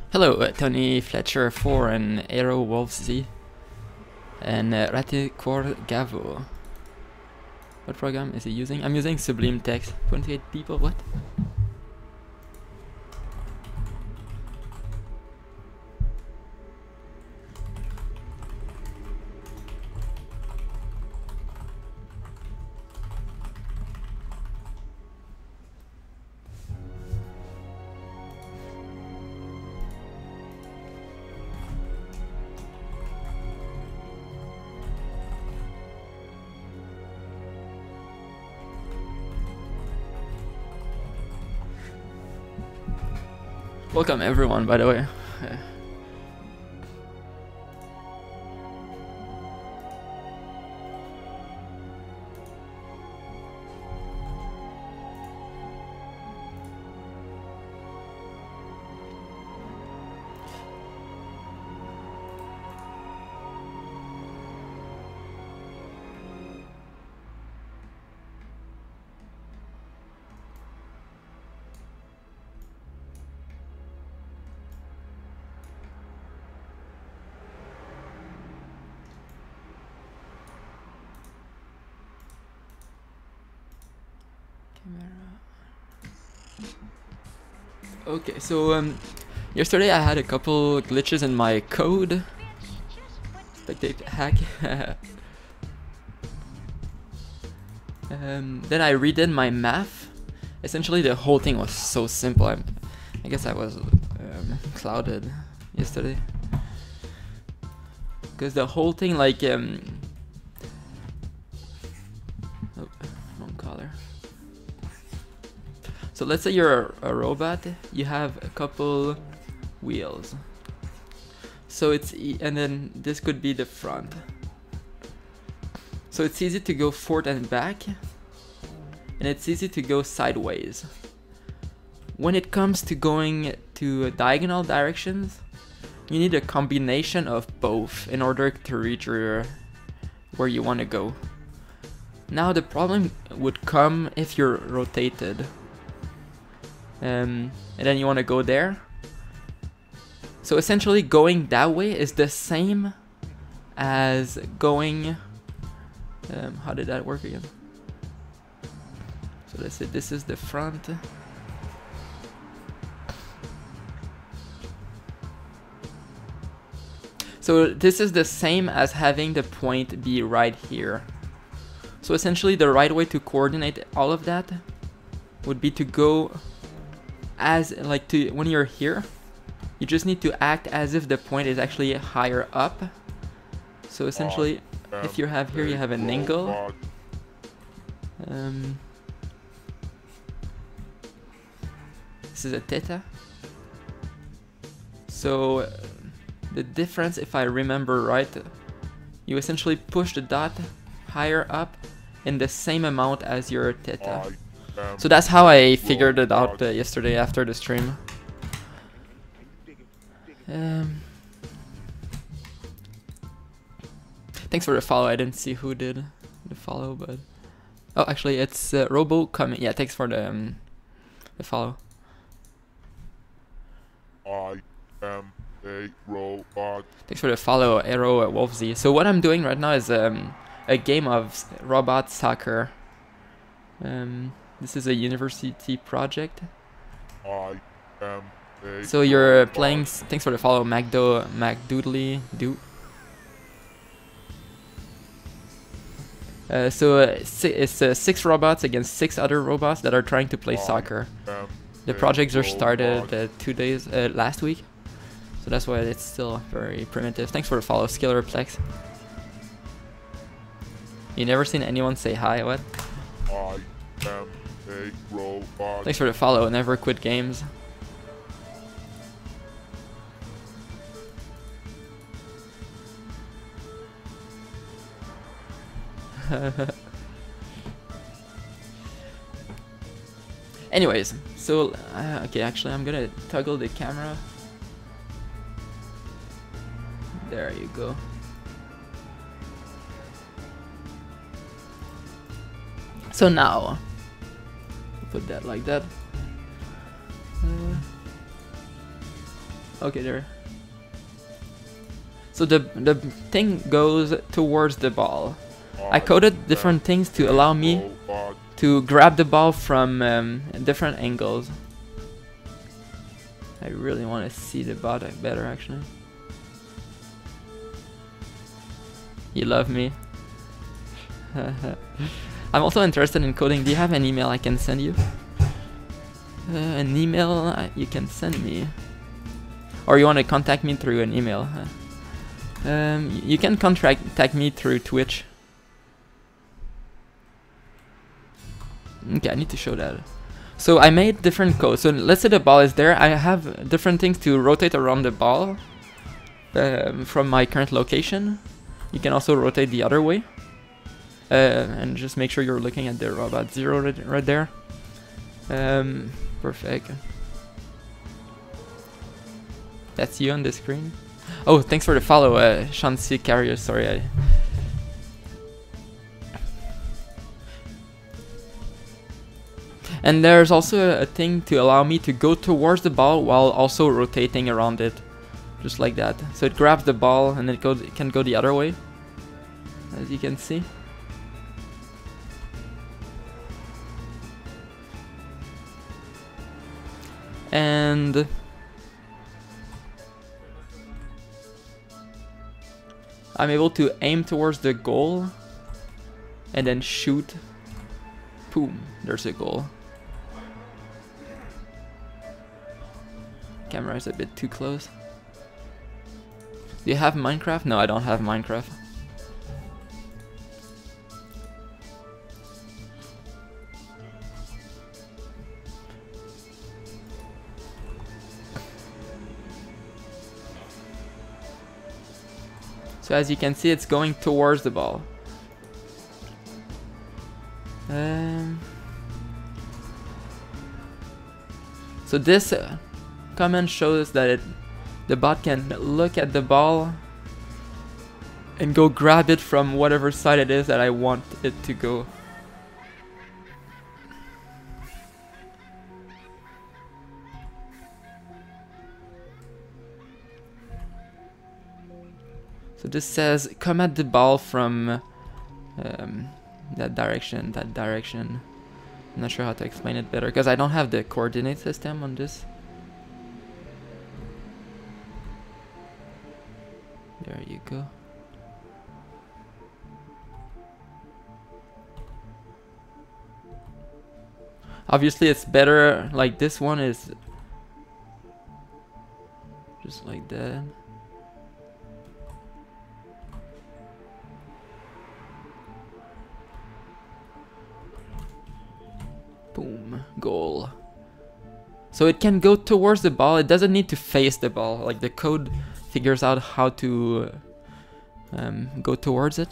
Hello, Tony Fletcher 4 and Aero Wolf Z and Raticor Gavo. What program is he using? I'm using Sublime Text. 28 people, what? Welcome everyone, by the way. Okay, so yesterday I had a couple glitches in my code. Spectate hack. Then I redid my math. Essentially the whole thing was so simple. I guess I was clouded yesterday. Because the whole thing, like oh, wrong color. So let's say you're a robot, you have a couple wheels. So it's and then this could be the front. So it's easy to go forward and back, and it's easy to go sideways. When it comes to going to diagonal directions, you need a combination of both in order to reach where you want to go. Now the problem would come if you're rotated. And then you want to go there. So essentially going that way is the same as going how did that work again? So let's say this is the front. So this is the same as having the point be right here. So essentially the right way to coordinate all of that would be to go as like to when you're here, you just need to act as if the point is actually higher up. So essentially, if you have here, you have an angle. This is a theta. So the difference, if I remember right, you essentially push the dot higher up in the same amount as your theta. So that's how I figured it out yesterday after the stream. Thanks for the follow. I didn't see who did the follow, but oh, actually it's Robocup. Yeah, thanks for the follow. I am a robot. Thanks for the follow, Aero Wolf Z. So what I'm doing right now is a game of robot soccer. This is a university project. I am a So you're robot. playing. Thanks for the follow, MacDoodly Do. So it's 6 robots against 6 other robots that are trying to play soccer. The projects are started 2 days last week, so that's why it's still very primitive. Thanks for the follow, Skillerplex. You never seen anyone say hi? What? I am a robot. Thanks for the follow, Never Quit Games. Anyways, so okay, actually I'm gonna toggle the camera. There you go. So now put that like that. Okay, there. So the thing goes towards the ball. I coded different things to allow me to grab the ball from different angles. I really want to see the bot better, actually. You love me. I'm also interested in coding. Do you have an email I can send you? An email you can send me. Or you want to contact me through an email? You can contact me through Twitch. Okay, I need to show that. So I made different codes. So let's say the ball is there. I have different things to rotate around the ball from my current location. You can also rotate the other way. And just make sure you're looking at the robot 0 right there. Perfect. That's you on the screen. Oh, thanks for the follow, Shansi Carrier. Sorry, And there's also a thing to allow me to go towards the ball while also rotating around it. Just like that. So it grabs the ball and it can go the other way. As you can see. And I'm able to aim towards the goal and then shoot. Boom, there's a goal. Camera is a bit too close. Do you have Minecraft? No, I don't have Minecraft. So as you can see, it's going towards the ball. So this comment shows that the bot can look at the ball and go grab it from whatever side it is that I want it to go. So this says come at the ball from that direction, that direction. I'm not sure how to explain it better because I don't have the coordinate system on this. There you go. Obviously it's better, like this one is just like that. Boom, goal. So it can go towards the ball, it doesn't need to face the ball, like the code figures out how to go towards it.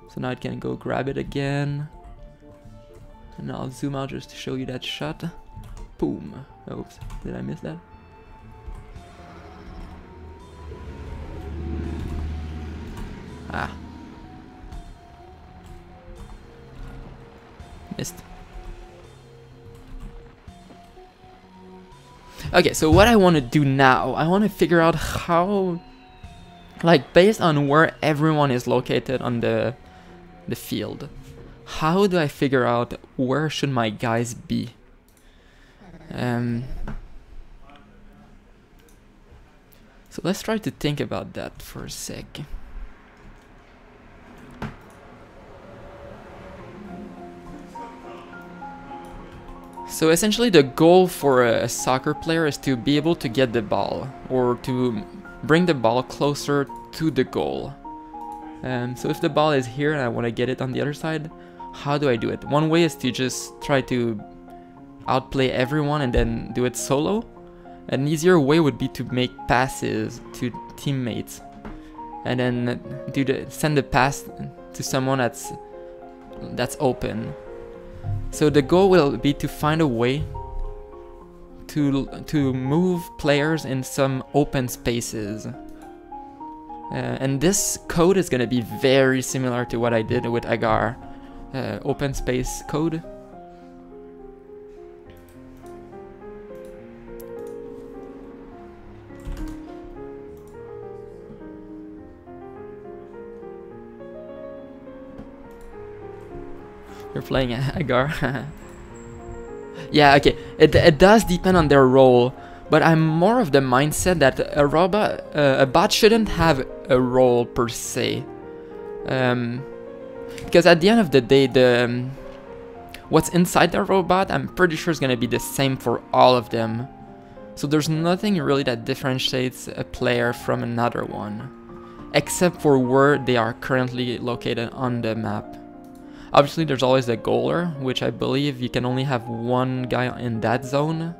So now it can go grab it again. And I'll zoom out just to show you that shot. Boom. Oops, did I miss that? Ah. Missed. Okay, so what I want to do now, I want to figure out how, like based on where everyone is located on the field, how do I figure out where should my guys be? So let's try to think about that for a sec. So essentially the goal for a soccer player is to be able to get the ball or to bring the ball closer to the goal. So if the ball is here and I want to get it on the other side, how do I do it? One way is to just try to outplay everyone and then do it solo. An easier way would be to make passes to teammates and then send the pass to someone that's open. So the goal will be to find a way to move players in some open spaces. And this code is going to be very similar to what I did with Agar. Open space code. You're playing Agar. Yeah, okay. It does depend on their role, but I'm more of the mindset that a bot shouldn't have a role per se. Because at the end of the day, what's inside the robot, I'm pretty sure is gonna be the same for all of them. So there's nothing really that differentiates a player from another one, except for where they are currently located on the map. Obviously there's always the goaler, which I believe you can only have one guy in that zone.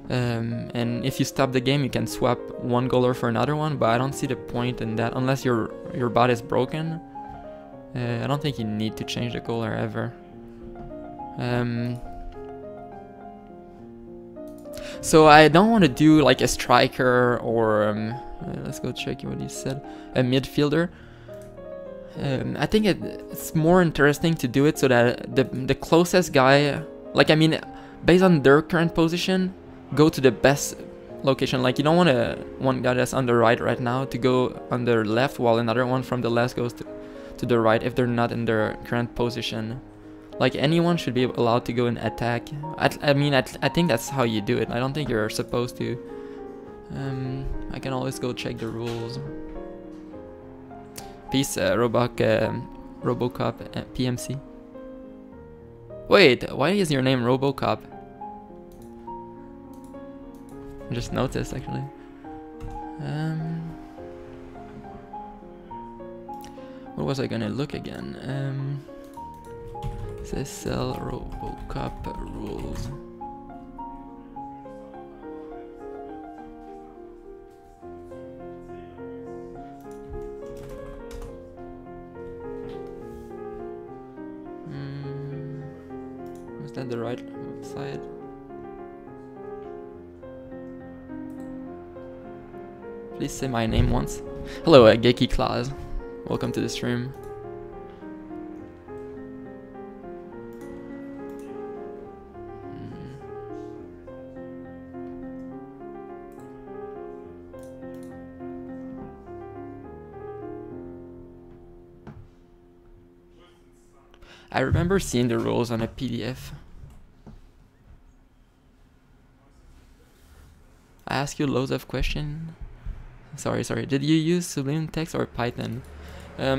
And if you stop the game, you can swap one goaler for another one, but I don't see the point in that unless your bot is broken. I don't think you need to change the goaler ever. So I don't want to do like a striker or let's go check what you said, a midfielder. I think it's more interesting to do it so that the closest guy, like I mean, based on their current position, go to the best location. Like you don't want one guy that's on the right now to go on the left while another one from the left goes to the right if they're not in their current position. Like anyone should be allowed to go and attack. I mean, I think that's how you do it. I don't think you're supposed to. I can always go check the rules. Peace, Robocup, PMC. Wait, why is your name Robocup? I just noticed actually. What was I gonna look again? Says sell Robocup rules. Was that the right side? Please say my name once. Hello, Geeky Claus. Welcome to the stream. I remember seeing the rules on a PDF. I ask you loads of questions. Sorry. Did you use Sublime Text or Python?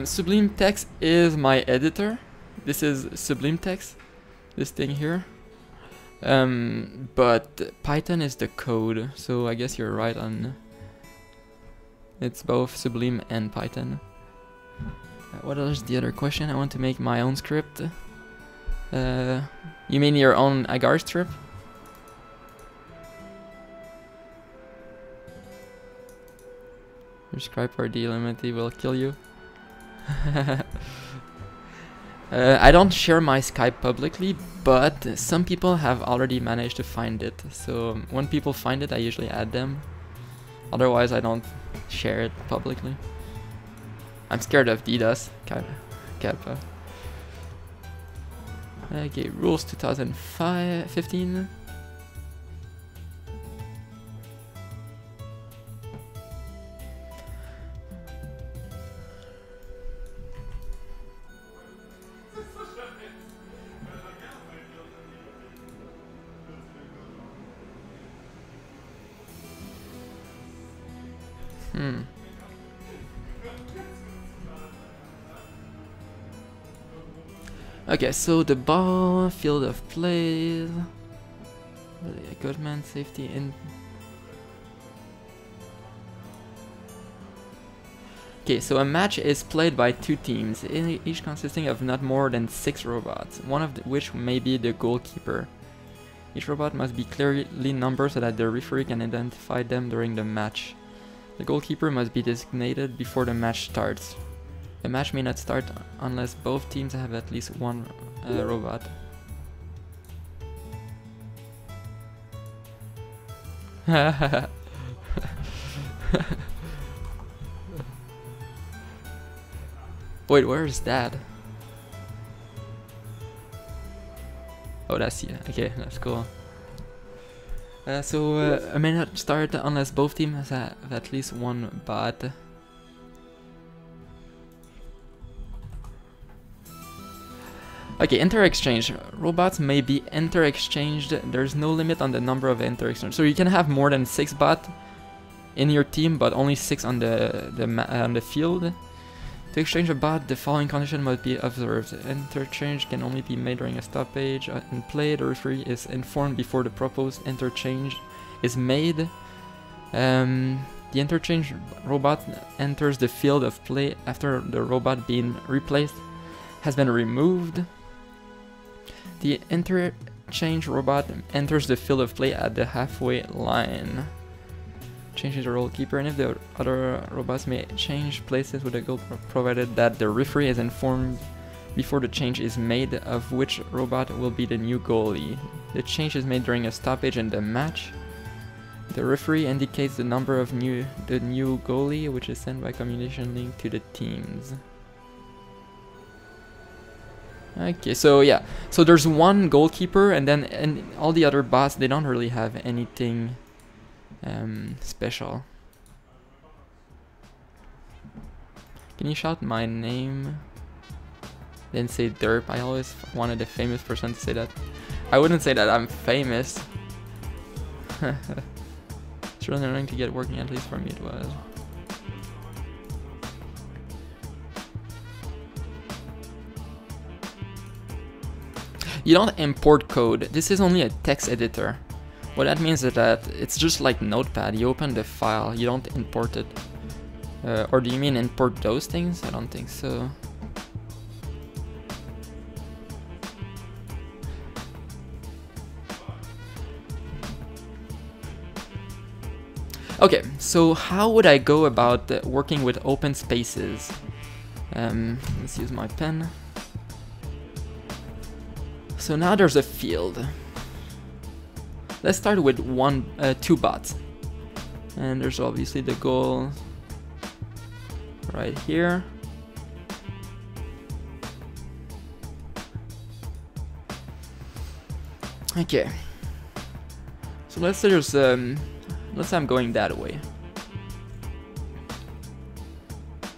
Sublime Text is my editor. This is Sublime Text. This thing here. But Python is the code. So I guess you're right on. It's both Sublime and Python. What else? The other question? I want to make my own script. You mean your own Agar script? Your Skype or delimity will kill you. I don't share my Skype publicly, but some people have already managed to find it. So when people find it, I usually add them. Otherwise, I don't share it publicly. I'm scared of DDoS. Kappa. Okay, rules 2015. Okay, so the ball, field of play, good man, safety in. Okay, so a match is played by two teams, each consisting of not more than 6 robots, one of which may be the goalkeeper. Each robot must be clearly numbered so that the referee can identify them during the match. The goalkeeper must be designated before the match starts. The match may not start unless both teams have at least one robot. Wait, where is that? Oh, that's yeah. Okay, that's cool. So I may not start unless both teams have at least one bot. Okay, inter-exchange. Robots may be inter-exchanged. There's no limit on the number of inter-exchange. So you can have more than 6 bots in your team, but only 6 on the field. To exchange a bot, the following condition must be observed. Interchange can only be made during a stoppage in play. The referee is informed before the proposed interchange is made. The interchange robot enters the field of play after the robot being replaced has been removed. The interchange robot enters the field of play at the halfway line. Changes the role keeper, and if the other robots may change places with a goal, provided that the referee is informed before the change is made of which robot will be the new goalie. The change is made during a stoppage in the match. The referee indicates the number of the new goalie, which is sent by communication link to the teams. Okay, so yeah, so there's one goalkeeper, and then all the other bots, they don't really have anything special. Can you shout my name? Then say derp. I always wanted a famous person to say that. I wouldn't say that I'm famous. It's really annoying to get working, at least for me it was. You don't import code. This is only a text editor. What that means is that it's just like Notepad. You open the file, you don't import it. Or do you mean import those things? I don't think so. Okay, so how would I go about working with open spaces? Let's use my pen. So now there's a field. Let's start with two bots. And there's obviously the goal right here. Okay. So let's say there's let's say I'm going that way.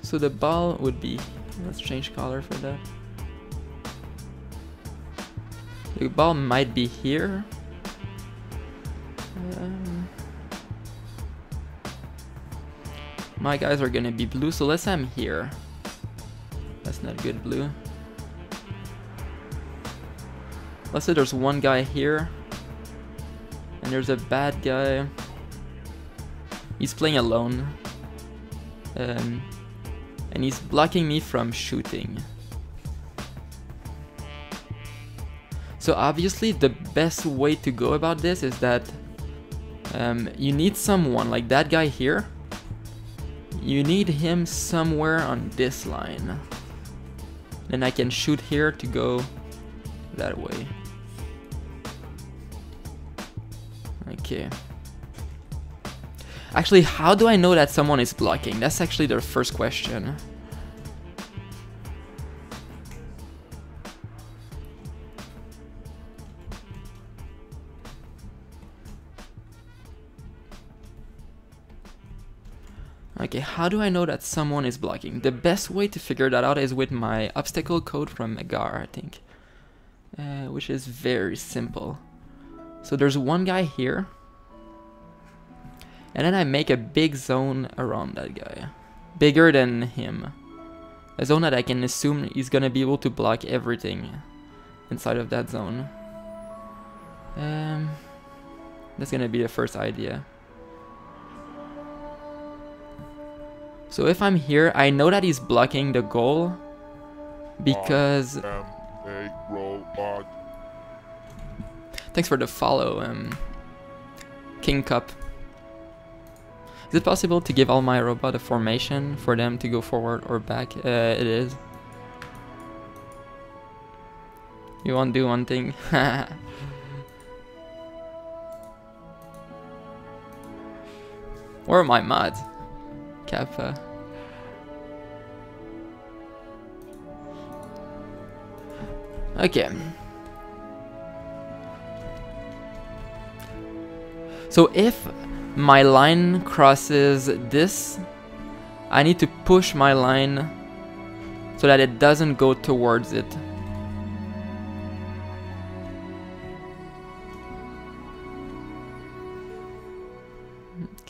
So the ball would be, let's change color for that. The ball might be here. My guys are gonna be blue, so let's say I'm here. That's not good, blue. Let's say there's one guy here, and there's a bad guy. He's playing alone, and he's blocking me from shooting. So obviously the best way to go about this is that you need someone like that guy here. You need him somewhere on this line. Then I can shoot here to go that way. Okay. Actually, how do I know that someone is blocking? That's actually the first question. Okay, how do I know that someone is blocking? The best way to figure that out is with my obstacle code from Agar, I think. Which is very simple. So there's one guy here. And then I make a big zone around that guy. Bigger than him. A zone that I can assume he's gonna be able to block everything inside of that zone. That's gonna be the first idea. So if I'm here, I know that he's blocking the goal because... Thanks for the follow, King Cup. Is it possible to give all my robot a formation for them to go forward or back? It is. You won't do one thing. Where are my mods? Kappa. Okay. So if my line crosses this, I need to push my line so that it doesn't go towards it.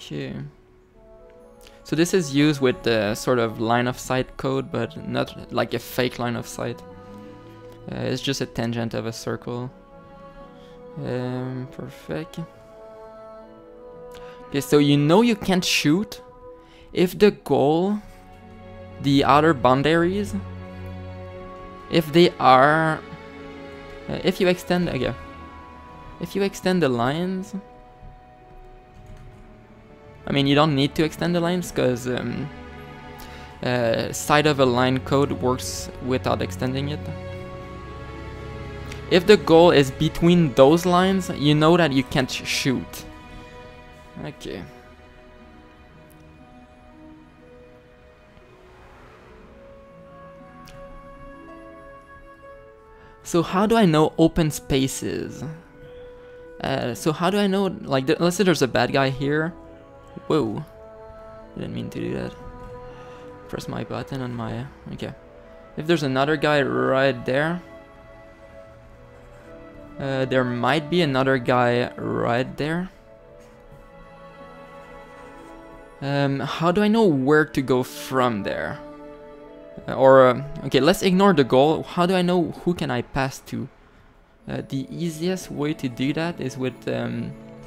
Okay. So this is used with the sort of line of sight code, but not like a fake line of sight. It's just a tangent of a circle. Perfect. Okay, so you know you can't shoot if the goal, the outer boundaries, if they are, if you extend, okay, if you extend the lines, I mean you don't need to extend the lines because side of a line code works without extending it. If the goal is between those lines, you know that you can't shoot. Okay. So how do I know open spaces? So how do I know, like, let's say there's a bad guy here. Whoa. Didn't mean to do that. Press my button on my, okay. If there's another guy right there. There might be another guy right there. How do I know where to go from there? Okay, let's ignore the goal. How do I know who can I pass to? The easiest way to do that is with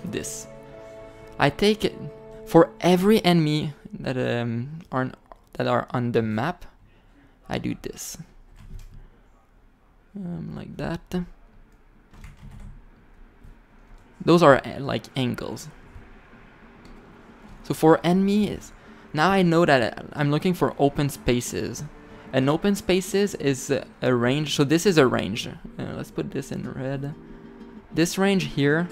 this. I take it for every enemy that are on the map. I do this, like that. Those are like angles. So for enemies, now I know that I'm looking for open spaces. And open spaces is a range, so this is a range. Let's put this in red. This range here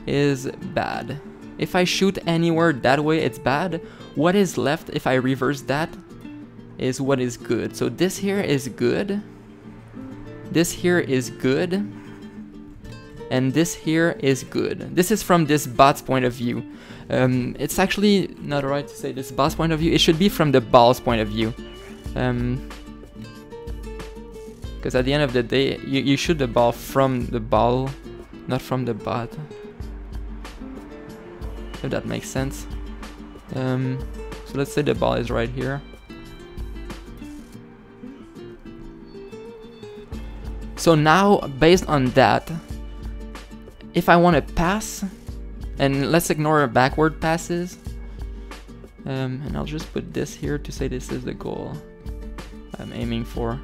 is bad. If I shoot anywhere that way, it's bad. What is left, if I reverse that, is what is good. So this here is good. This here is good. And this here is good. This is from this bot's point of view. It's actually not right to say this bot's point of view. It should be from the ball's point of view. Because at the end of the day, you shoot the ball from the ball, not from the bot. If that makes sense. So let's say the ball is right here. So now, based on that, if I want to pass, and let's ignore backward passes, and I'll just put this here to say this is the goal I'm aiming for.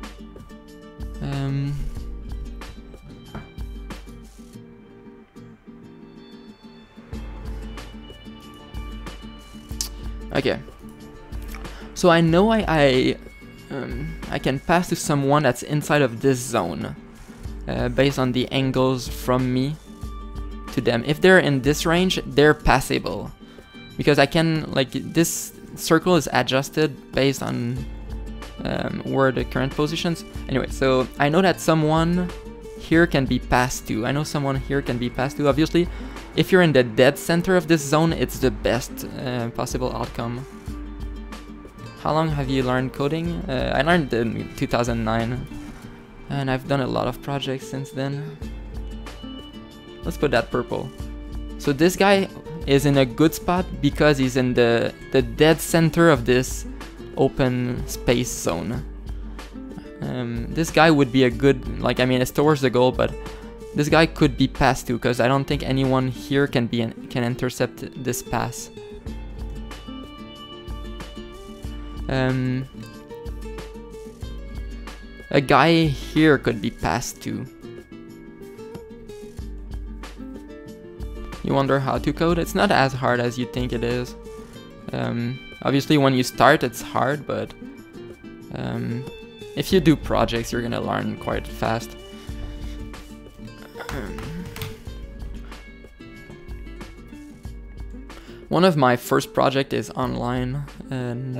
Okay. So I know I can pass to someone that's inside of this zone, based on the angles from me to them. If they're in this range, they're passable, because I can, like, this circle is adjusted based on where the current positions. Anyway, so I know that someone here can be passed to. I know someone here can be passed to. Obviously, if you're in the dead center of this zone, it's the best possible outcome. How long have you learned coding? I learned in 2009, and I've done a lot of projects since then. Let's put that purple. So this guy is in a good spot because he's in the dead center of this open space zone. This guy would be a good, like, I mean, it's towards the goal, but this guy could be passed to, because I don't think anyone here can intercept this pass. A guy here could be passed to. You wonder how to code? It's not as hard as you think it is. Obviously when you start it's hard, but if you do projects you're gonna learn quite fast. One of my first project is online, and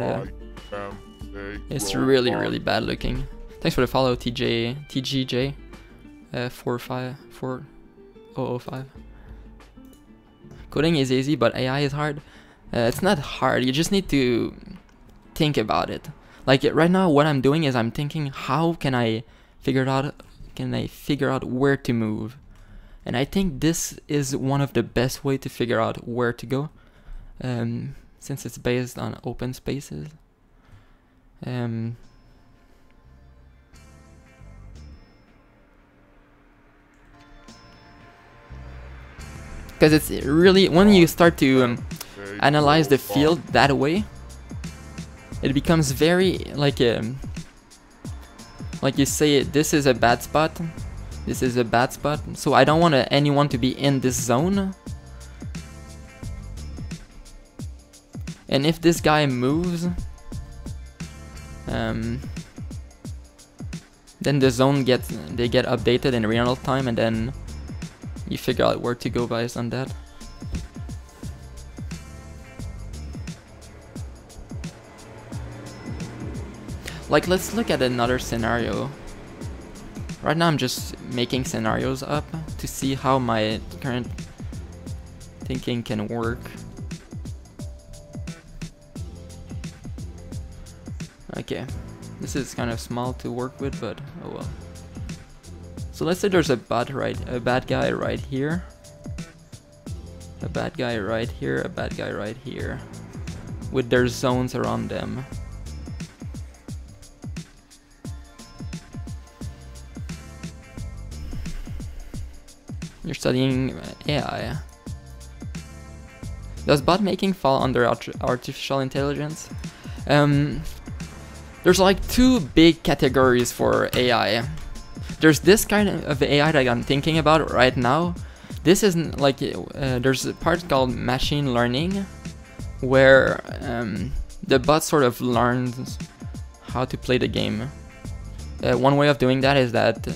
it's really bad looking. Thanks for the follow, TGJ 45405. Coding is easy, but AI is hard. It's not hard, you just need to think about it. Like right now what I'm doing is I'm thinking, how can I figure out where to move? And I think this is one of the best way to figure out where to go. since it's based on open spaces. Because it's really, when you start to analyze the field that way, it becomes very like you say, this is a bad spot, this is a bad spot, so I don't want anyone to be in this zone. And if this guy moves, then the zone get updated in real time, and then you figure out where to go based on that. Like, let's look at another scenario. Right now I'm just making scenarios up to see how my current thinking can work. Okay, this is kind of small to work with, but oh well. So let's say there's a bad guy right here, a bad guy right here, a bad guy right here, with their zones around them. You're studying AI. Does bot making fall under artificial intelligence? There's like two big categories for AI. There's this kind of AI that I'm thinking about right now. This isn't like, there's a part called machine learning, where the bot sort of learns how to play the game. One way of doing that is that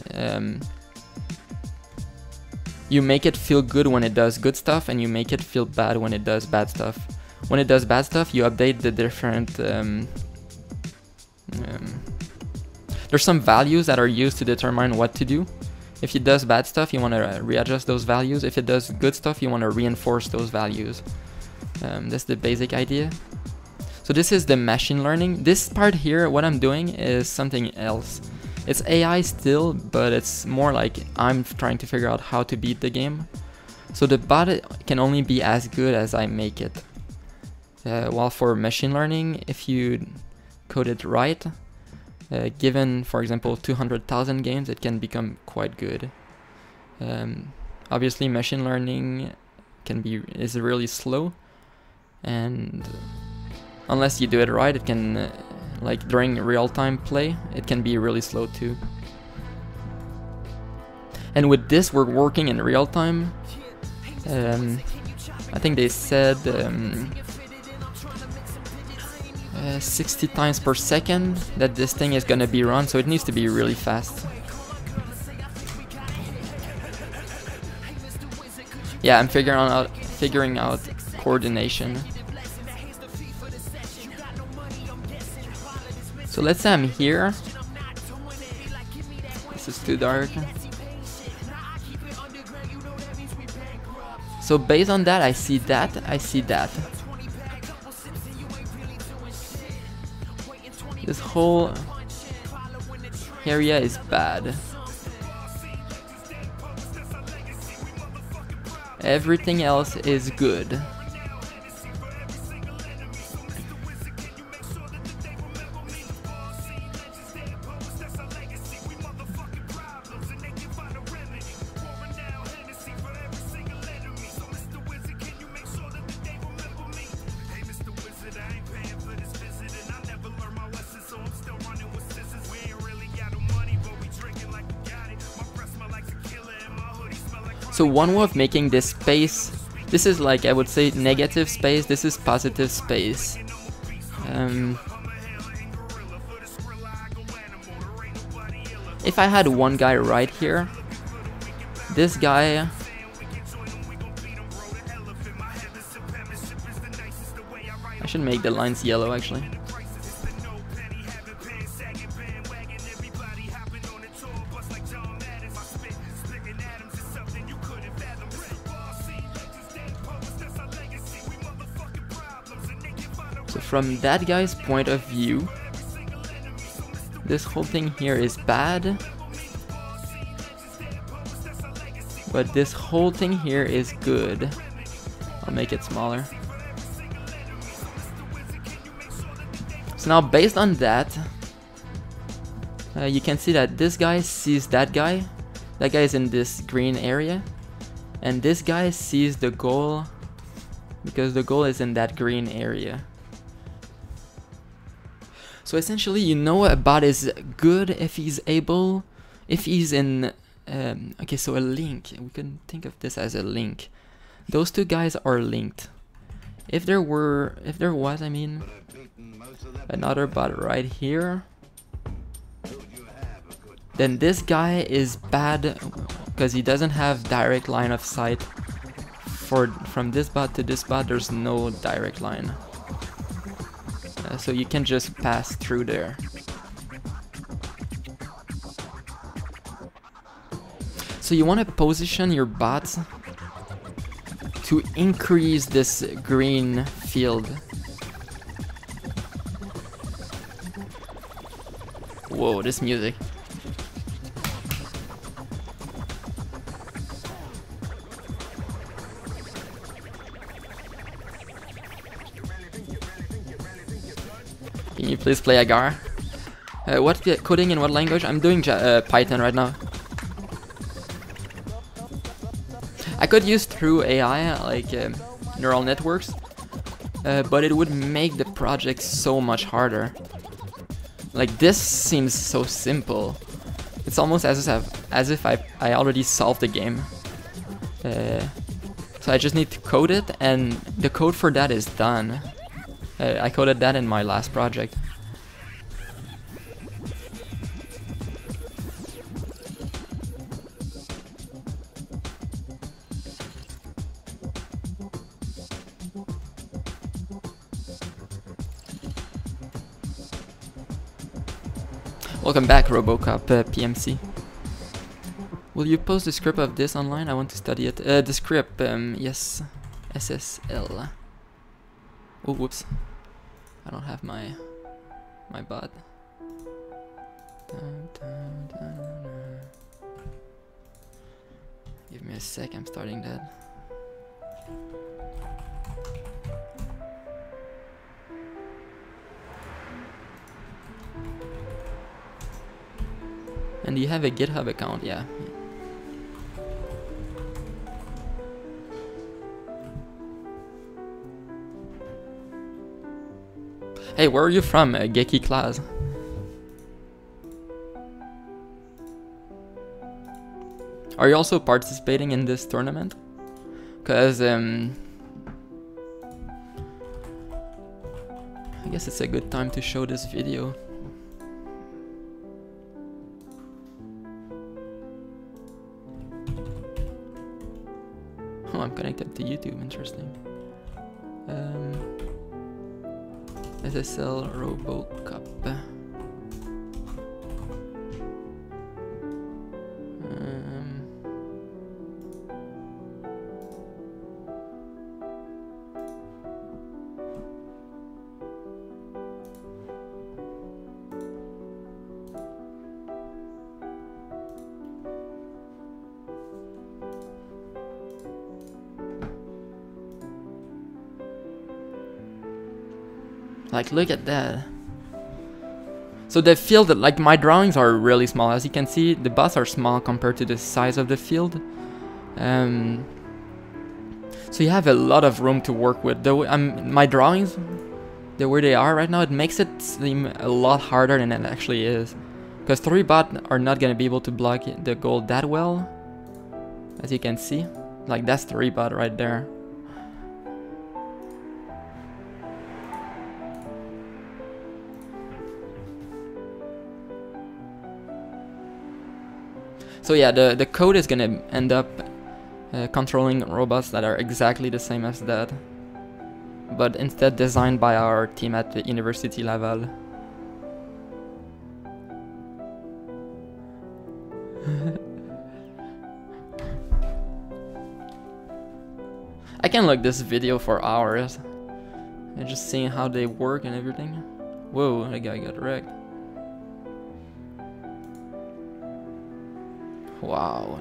you make it feel good when it does good stuff, and you make it feel bad when it does bad stuff. When it does bad stuff, you update the different... there's some values that are used to determine what to do. If it does bad stuff, you want to readjust those values. If it does good stuff, you want to reinforce those values. That's the basic idea. So this is the machine learning. This part here, what I'm doing is something else. It's AI still, but it's more like I'm trying to figure out how to beat the game. So the bot can only be as good as I make it. While for machine learning, if you code it right, given, for example, 200,000 games, it can become quite good. Obviously, machine learning is really slow, and unless you do it right, it can, like during real-time play, it can be really slow too. And with this, we're working in real time. I think they said 60 times per second that this thing is gonna be run, so it needs to be really fast. Yeah, I'm figuring out coordination. So let's say I'm here. This is too dark. So based on that, I see that, I see that. This whole area is bad. Everything else is good. So one way of making this space, this is like, I would say, negative space, this is positive space. If I had one guy right here, this guy, I should make the lines yellow actually. So from that guy's point of view, this whole thing here is bad, but this whole thing here is good. I'll make it smaller. So now based on that, you can see that this guy sees that guy. That guy is in this green area. And this guy sees the goal because the goal is in that green area. So essentially, you know a bot is good if he's able, if he's in, okay, so a link. We can think of this as a link. Those two guys are linked. If there was, I mean, another bot right here, then this guy is bad because he doesn't have direct line of sight. From this bot to this bot, there's no direct line. So you can just pass through there. So you want to position your bots to increase this green field. Whoa, this music. Can you please play Agar? What coding in what language? I'm doing Python right now. I could use through AI, like neural networks, but it would make the project so much harder. Like this seems so simple. It's almost as if I already solved the game. So I just need to code it, and the code for that is done. I coded that in my last project. Welcome back, Robocup PMC. Will you post the script of this online? I want to study it. The script, yes, SSL. Oh, whoops. I don't have my bot. Give me a sec, I'm starting that. And you have a GitHub account, yeah. Hey, where are you from, Geki class? Are you also participating in this tournament? Cause I guess it's a good time to show this video. Oh, I'm connected to YouTube, interesting. SSL Robocup. Like, look at that. So the field, like my drawings are really small. As you can see, the bots are small compared to the size of the field. So you have a lot of room to work with. My drawings, the way they are right now, it makes it seem a lot harder than it actually is. Because 3 bots are not going to be able to block the goal that well. As you can see. Like, that's 3 bots right there. So yeah, the code is gonna end up controlling robots that are exactly the same as that, but instead designed by our team at the University Laval. I can look this video for hours and just seeing how they work and everything. Whoa, that guy got wrecked. Wow.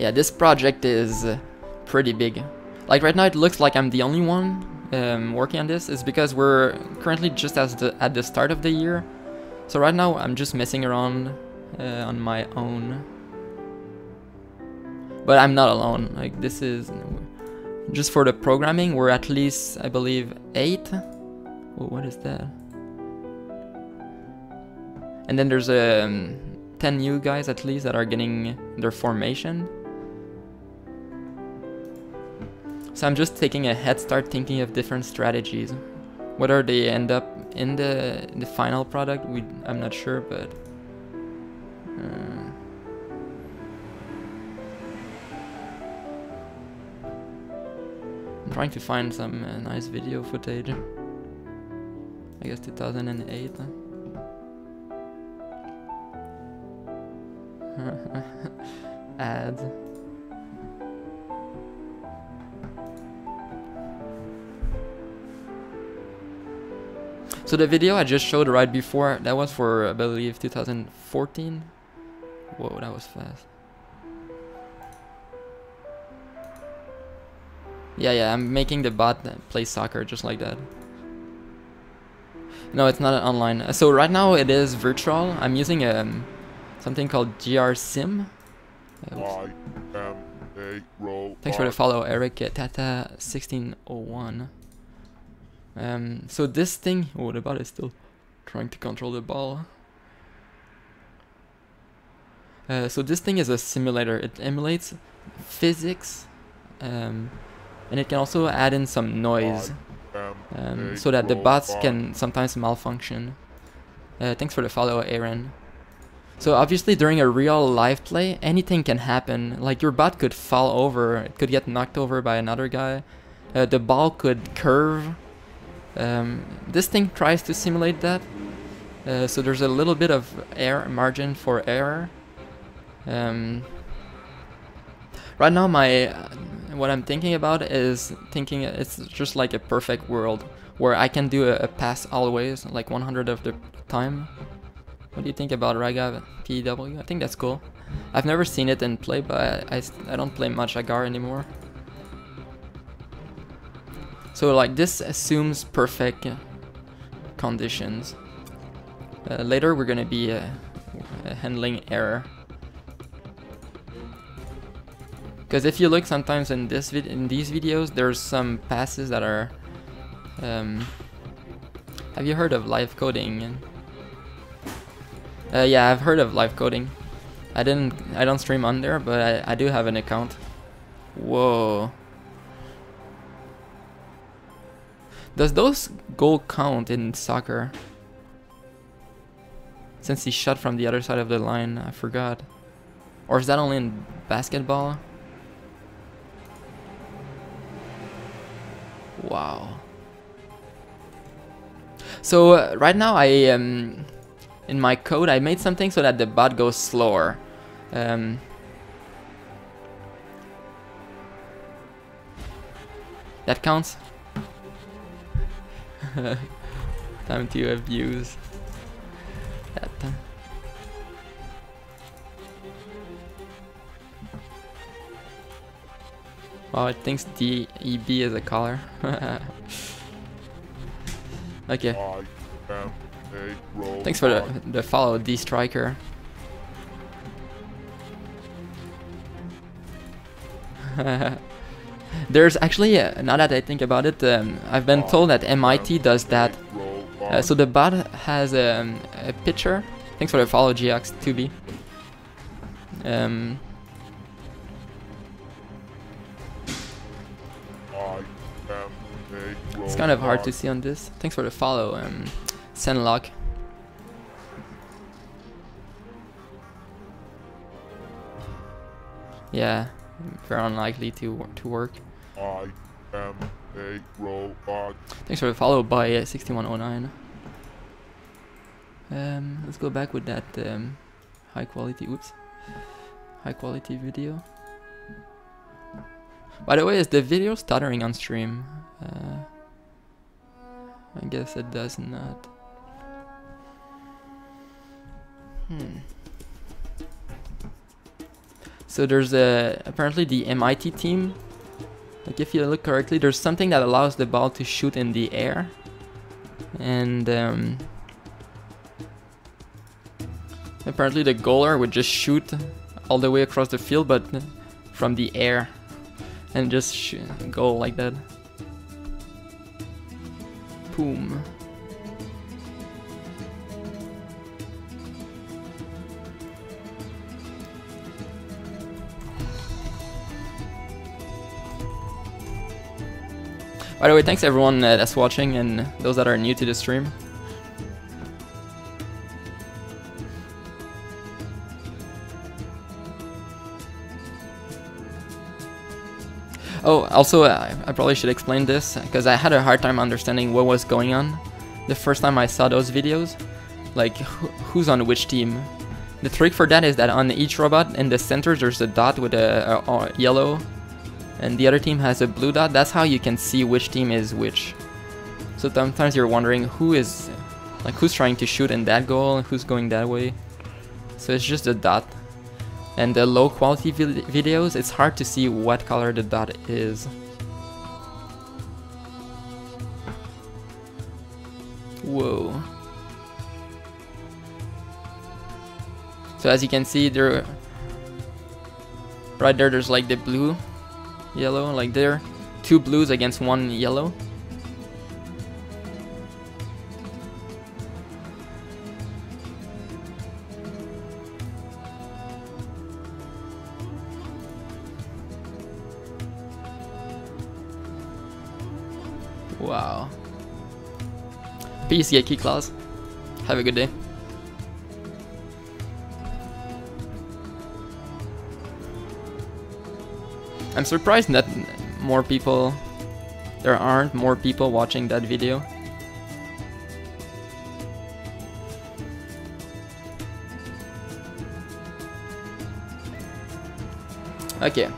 Yeah, this project is pretty big. Like right now it looks like I'm the only one working on this. It's because we're currently just at the start of the year. So right now I'm just messing around on my own. But I'm not alone. Like this is just for the programming. We're at least, I believe, 8. Oh, what is that? And then there's 10 new guys at least that are getting their formation. So I'm just taking a head start, thinking of different strategies. Whether they end up in the final product, I'm not sure, but I'm trying to find some nice video footage. I guess 2008. Ads. So the video I just showed right before, that was for, I believe, 2014. Whoa, that was fast. Yeah, I'm making the bot play soccer just like that. No, it's not online. So right now it is virtual. I'm using something called GR Sim. I am a robot. Thanks for the follow, Eric Tata 1601. So this thing, oh, the bot is still trying to control the ball. So this thing is a simulator. It emulates physics, and it can also add in some noise, so that the bots can sometimes malfunction. Thanks for the follow, Aaron. So obviously during a real live play, anything can happen. Like your bot could fall over, it could get knocked over by another guy, the ball could curve. This thing tries to simulate that, so there's a little bit of margin for error. Right now what I'm thinking about is it's just like a perfect world where I can do a pass always, like 100 of the time. What do you think about Raga PW? I think that's cool. I've never seen it in play, but I don't play much Agar anymore. So like this assumes perfect conditions. Later we're gonna be handling error. Because if you look sometimes in these videos, there's some passes that are. Have you heard of live coding? Yeah, I've heard of live coding. I don't stream on there, but I do have an account. Whoa. Does those goal count in soccer? Since he shot from the other side of the line, I forgot. Or is that only in basketball? Wow. So right now in my code I made something so that the bot goes slower. That counts. Time to abuse that. Wow, it thinks DEB is a color. Okay. Thanks for the follow, D Striker. There's actually, now that I think about it, I've been told that MIT does that. So the bot has a picture. Thanks for the follow, GX2B. It's kind of hard to see on this. Thanks for the follow, Senlock. Yeah, very unlikely to work. I am a robot. Thanks for the follow by 6109. Let's go back with that high quality video. By the way, is the video stuttering on stream? I guess it does not. So there's apparently the MIT team. Like if you look correctly, there's something that allows the ball to shoot in the air. And apparently the goaler would just shoot all the way across the field, but from the air. And just goal like that. Boom. By the way, thanks everyone that's watching and those that are new to the stream. Oh, also, I probably should explain this, because I had a hard time understanding what was going on the first time I saw those videos. Like, who's on which team? The trick for that is that on each robot, in the center, there's a dot with a yellow, and the other team has a blue dot. That's how you can see which team is which. So sometimes you're wondering who's trying to shoot in that goal, and who's going that way. So it's just a dot. And the low quality videos, it's hard to see what color the dot is. Whoa. So as you can see, there, right there, there's like the blue, yellow, like there, 2 blues against 1 yellow. Wow. Peace, Yaki Claus. Have a good day. I'm surprised that there aren't more people watching that video. Okay.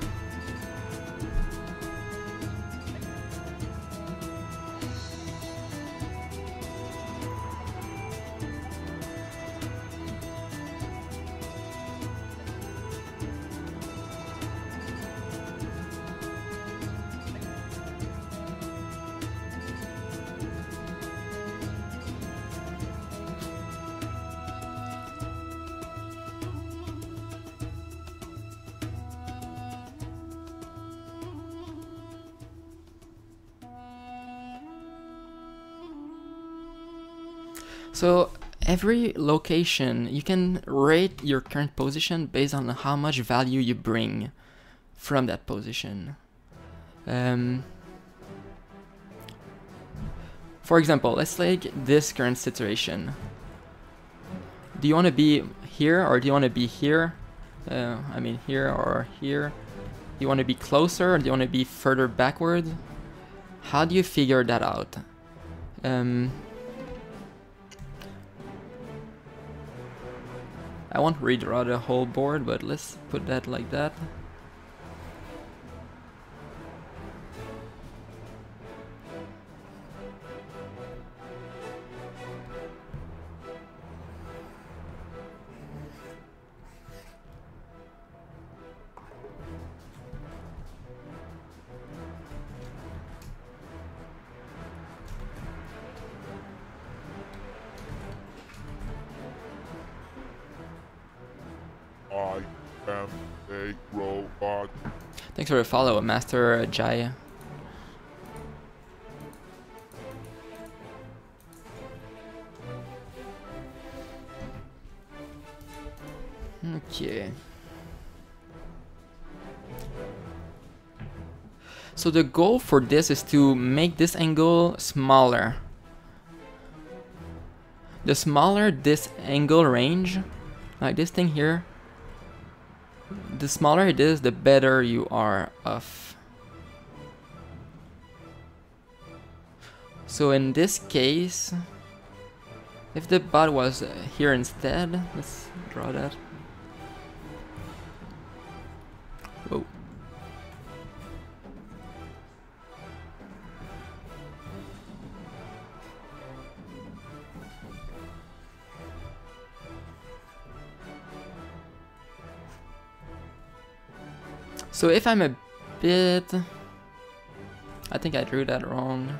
So every location, you can rate your current position based on how much value you bring from that position. For example, let's take this current situation. Do you want to be here or do you want to be here? I mean here or here? Do you want to be closer or do you want to be further backward? How do you figure that out? I won't redraw the whole board, but let's put that like that. I am a robot. Thanks for the follow, Master Jaya. Okay. So the goal for this is to make this angle smaller. The smaller this angle range, like this thing here, the smaller it is, the better you are off. So in this case, if the bot was here instead, let's draw that. Whoa. So if I'm a bit... I think I drew that wrong.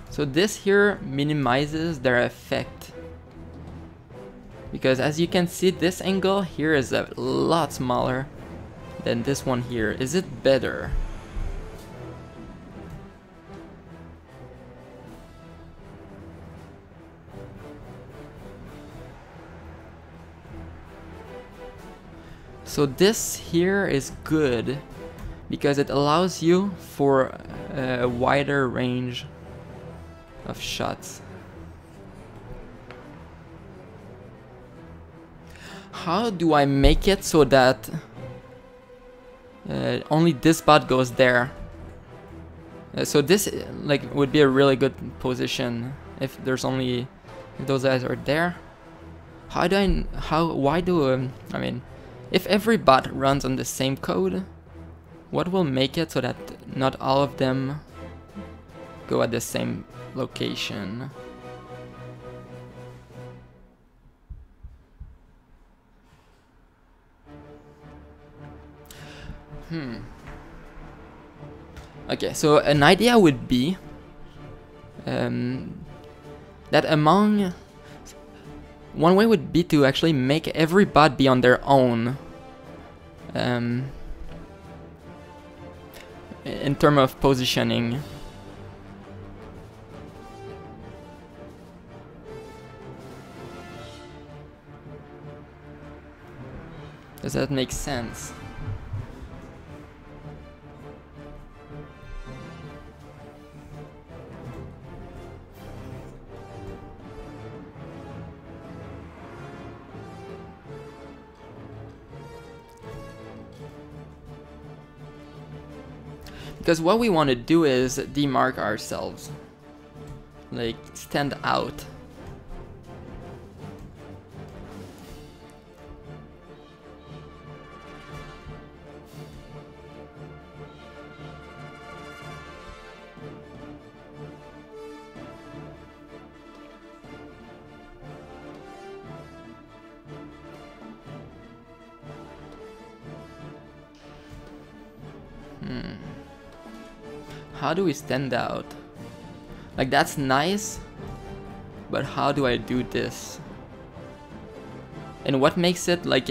So this here minimizes their effect. Because as you can see, this angle here is a lot smaller than this one here. Is it better? So this here is good because it allows you for a wider range of shots. How do I make it so that only this bot goes there? So this like would be a really good position if there's only if those guys are there. How do why do I mean, if every bot runs on the same code, what will make it so that not all of them go at the same location? Okay, so an idea would be that among... One way would be to actually make every bot be on their own. In terms of positioning. Does that make sense? Because what we want to do is demark ourselves. Like, stand out. How do we stand out? Like, that's nice, but how do I do this? And what makes it like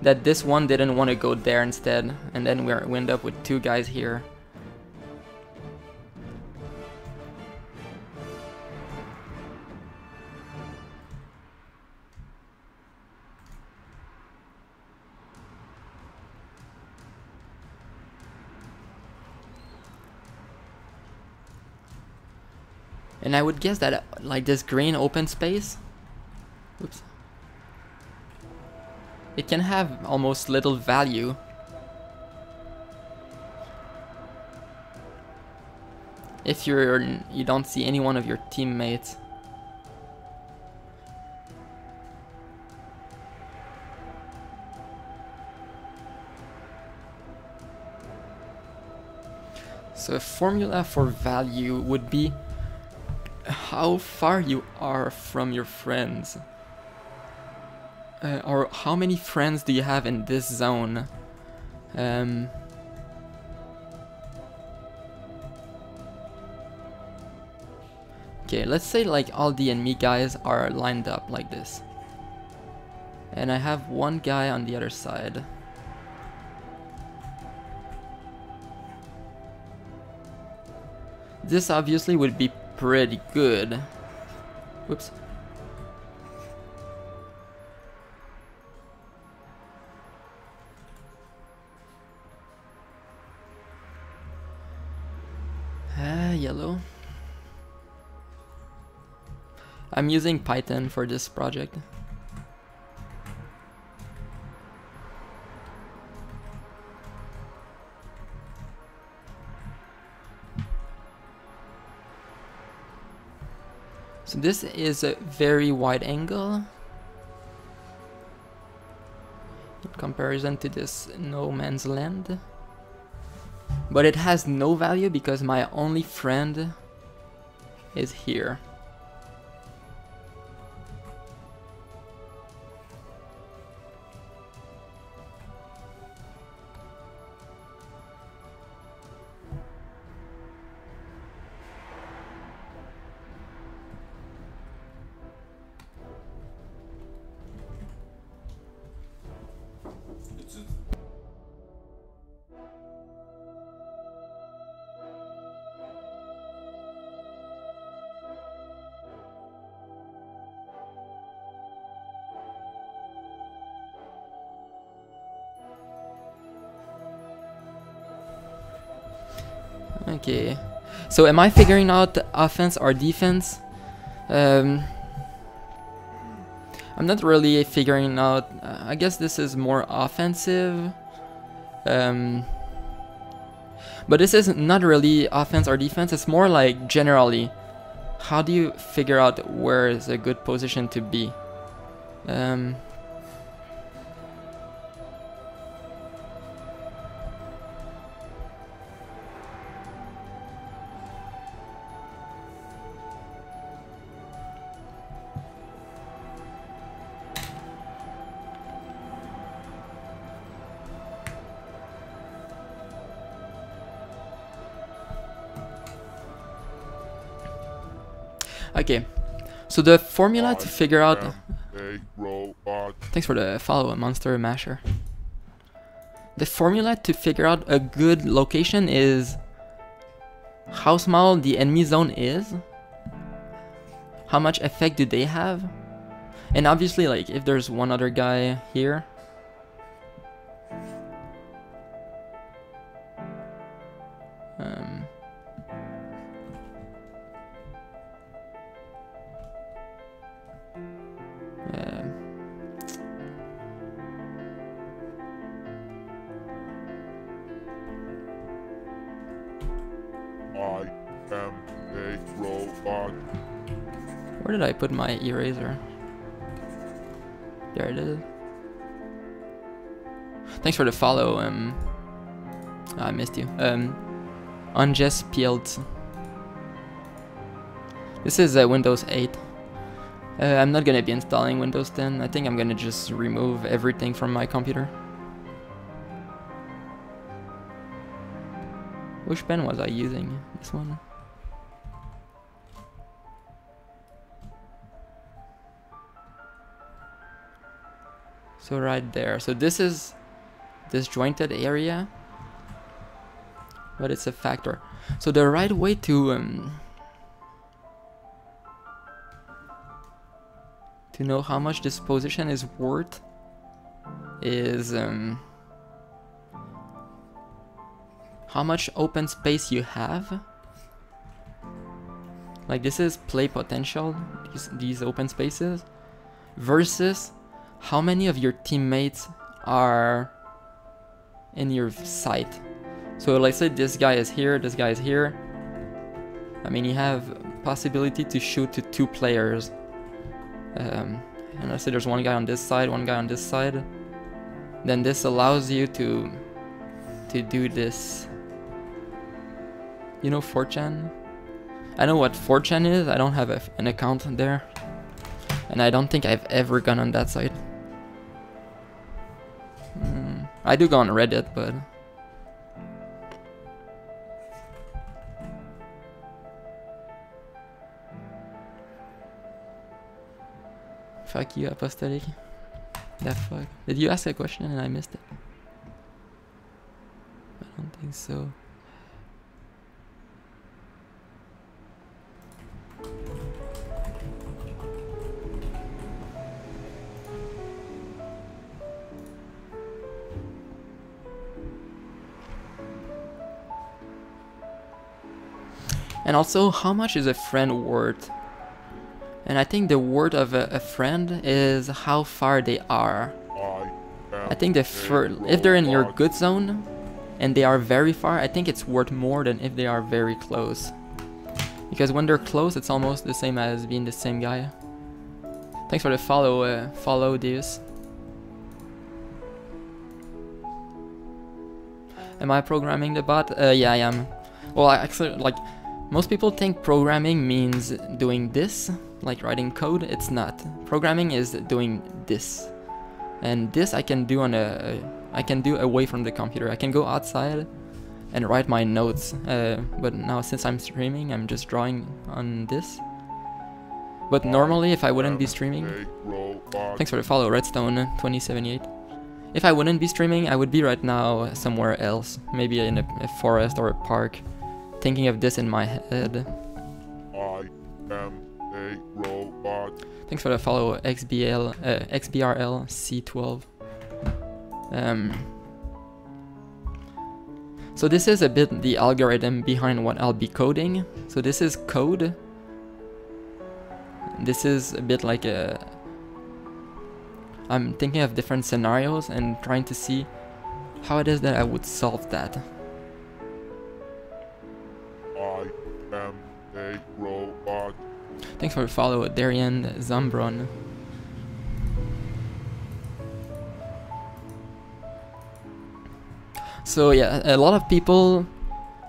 that this one didn't want to go there instead, and then we end up with two guys here? And I would guess that like this green open space, oops, it can have almost little value. If you don't see any one of your teammates. So a formula for value would be how far you are from your friends, or how many friends do you have in this zone. Okay, let's say like all the enemy guys are lined up like this, and I have one guy on the other side. This obviously would be pretty good. Whoops. Yellow. I'm using Python for this project. So this is a very wide angle in comparison to this no man's land. But it has no value because my only friend is here. Okay, so am I figuring out the offense or defense? I'm not really figuring out. I guess this is more offensive. But this is not really offense or defense. It's more like generally. How do you figure out where is a good position to be? Okay, so the formula to figure out. A robot. Thanks for the follow, Monster Masher. The formula to figure out a good location is how small the enemy zone is, how much effect do they have, and obviously, like, if there's one other guy here. I am a robot. Where did I put my eraser? There it is. Thanks for the follow. I missed you. Unjust PLT. This is Windows 8. I'm not gonna be installing Windows 10. I think I'm gonna just remove everything from my computer. Which pen was I using? This one? So right there. So this is disjointed area, but it's a factor. So the right way to know how much this position is worth is how much open space you have. Like, this is play potential, these open spaces, versus how many of your teammates are in your sight. So let's say this guy is here, this guy is here. I mean, you have possibility to shoot to 2 players. And let's say there's one guy on this side, one guy on this side. Then this allows you to do this. You know 4chan? I know what 4chan is. I don't have an account there, and I don't think I've ever gone on that site. I do go on Reddit, but fuck you, Apostolic. The fuck? Did you ask a question and I missed it? I don't think so. And also, how much is a friend worth? And I think the worth of a friend is how far they are. I think if they're in your good zone and they are very far, I think it's worth more than if they are very close. because when they're close, it's almost the same as being the same guy. Thanks for the follow, follow Deus. Am I programming the bot? Yeah, I am. Well, actually, like, most people think programming means doing this, like writing code. It's not. Programming is doing this, and this I can do on I can do away from the computer. I can go outside and write my notes. But now, since I'm streaming, I'm just drawing on this. But normally, if I wouldn't be streaming, thanks for the follow, Redstone 2078. If I wouldn't be streaming, I would be right now somewhere else, maybe in a forest or a park, thinking of this in my head. I am a robot. Thanks for the follow, XBRL C12. So this is a bit the algorithm behind what I'll be coding. So this is code. This is a bit like a... I'm thinking of different scenarios and trying to see how it is that I would solve that. I am a robot. Thanks for the follow, Darian Zambron. So yeah, a lot of people,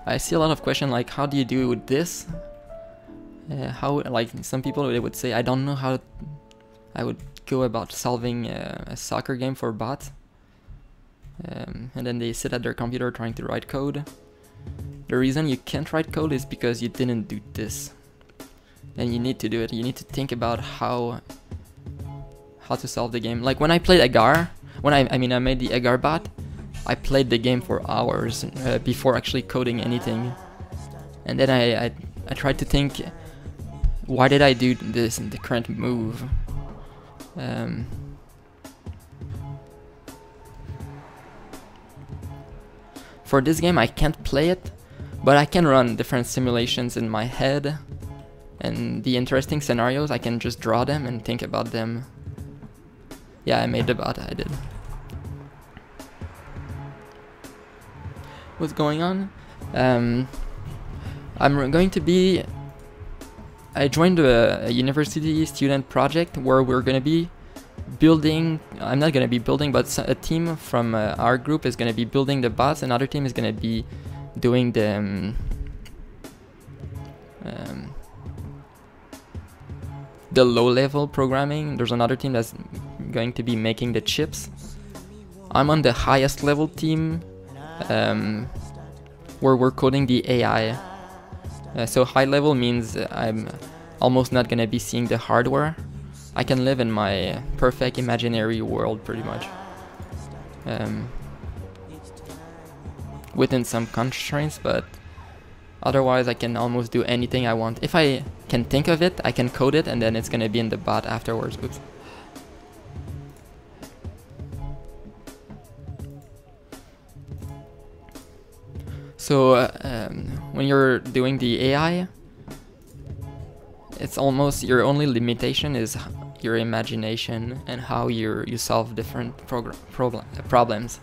I see a lot of questions like, how do you do with this? How, like, some people, they would say, I don't know how I would go about solving a soccer game for bots. And then they sit at their computer trying to write code. The reason you can't write code is because you didn't do this. And you need to do it. You need to think about how to solve the game. Like when I played Agar, when I made the Agar bot, I played the game for hours before actually coding anything. And then I tried to think, why did I do this in the current move? For this game I can't play it, but I can run different simulations in my head, and the interesting scenarios I can just draw them and think about them. Yeah, I made the bot, I did. What's going on? I'm going to be... I joined a university student project where we're going to be building... I'm not going to be building, but a team from our group is going to be building the bots. Another team is going to be doing the low-level programming. There's another team that's going to be making the chips. I'm on the highest level team, where we're coding the AI. So high level means I'm almost not gonna be seeing the hardware. I can live in my perfect imaginary world pretty much. Within some constraints, but otherwise I can almost do anything I want. If I can think of it, I can code it, and then it's gonna be in the bot afterwards. Oops. So when you're doing the AI, it's almost your only limitation is your imagination and how you solve different problems.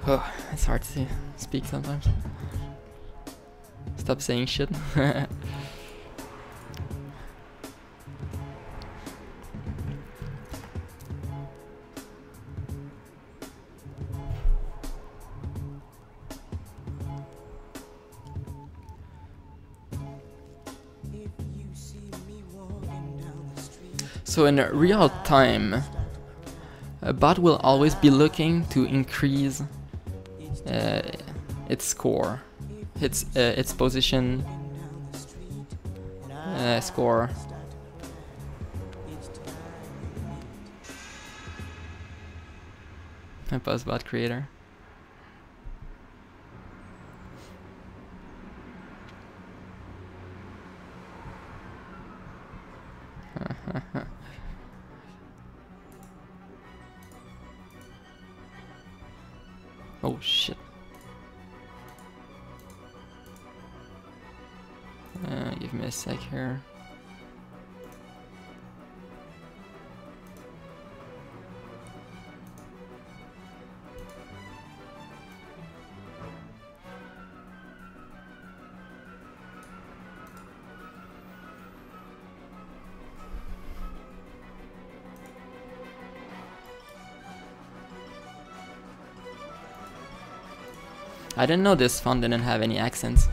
Oh, it's hard to speak sometimes. Stop saying shit. So in real time, a bot will always be looking to increase its score, its position score. A buzzbot creator. Oh shit. Give me a sec here. I didn't know this font didn't have any accents.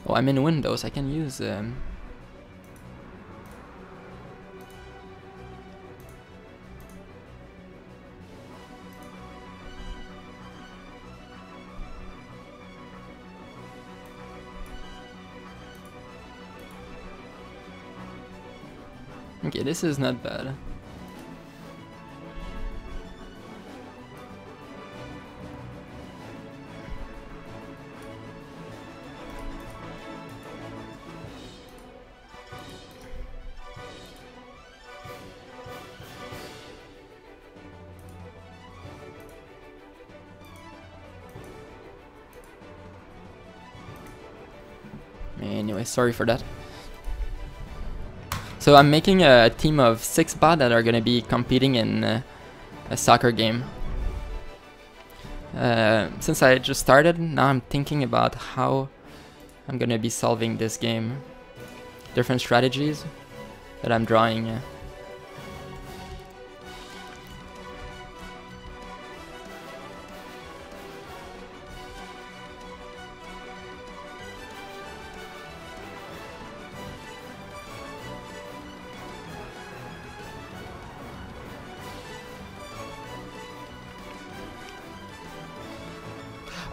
Oh, I'm in Windows. I can use Okay, this is not bad. Anyway, sorry for that. So I'm making a team of 6 bots that are gonna be competing in a soccer game. Since I just started, now I'm thinking about how I'm gonna be solving this game. Different strategies that I'm drawing.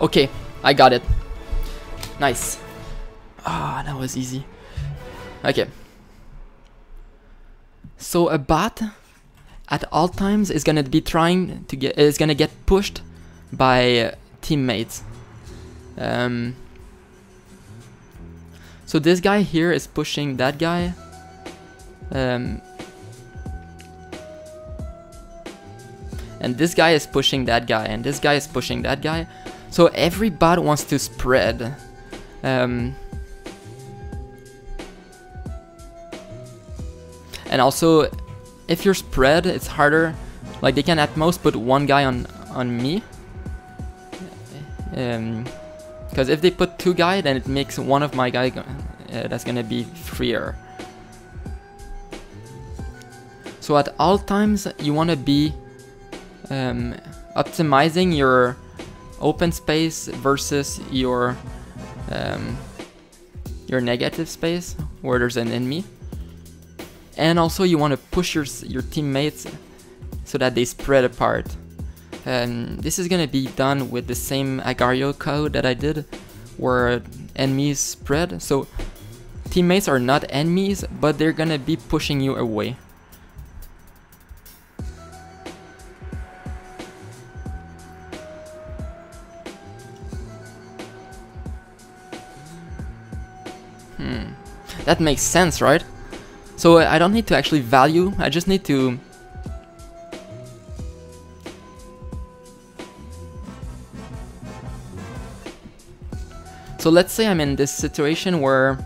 Okay, I got it. Nice. Ah, that was easy. Okay. So a bot at all times is gonna be trying to get pushed by teammates. So this guy here is pushing that guy. And this guy is pushing that guy, and this guy is pushing that guy. So every bot wants to spread. And also, if you're spread, it's harder. Like, they can at most put one guy on me. Because if they put 2 guys, then it makes one of my guys that's gonna be freer. So at all times, you wanna be optimizing your open space versus your negative space where there's an enemy, and also you want to push your teammates so that they spread apart. This is gonna be done with the same Agar code that I did, where enemies spread. So teammates are not enemies, but they're gonna be pushing you away. That makes sense, right? So I don't need to actually value, I just need to... So let's say I'm in this situation where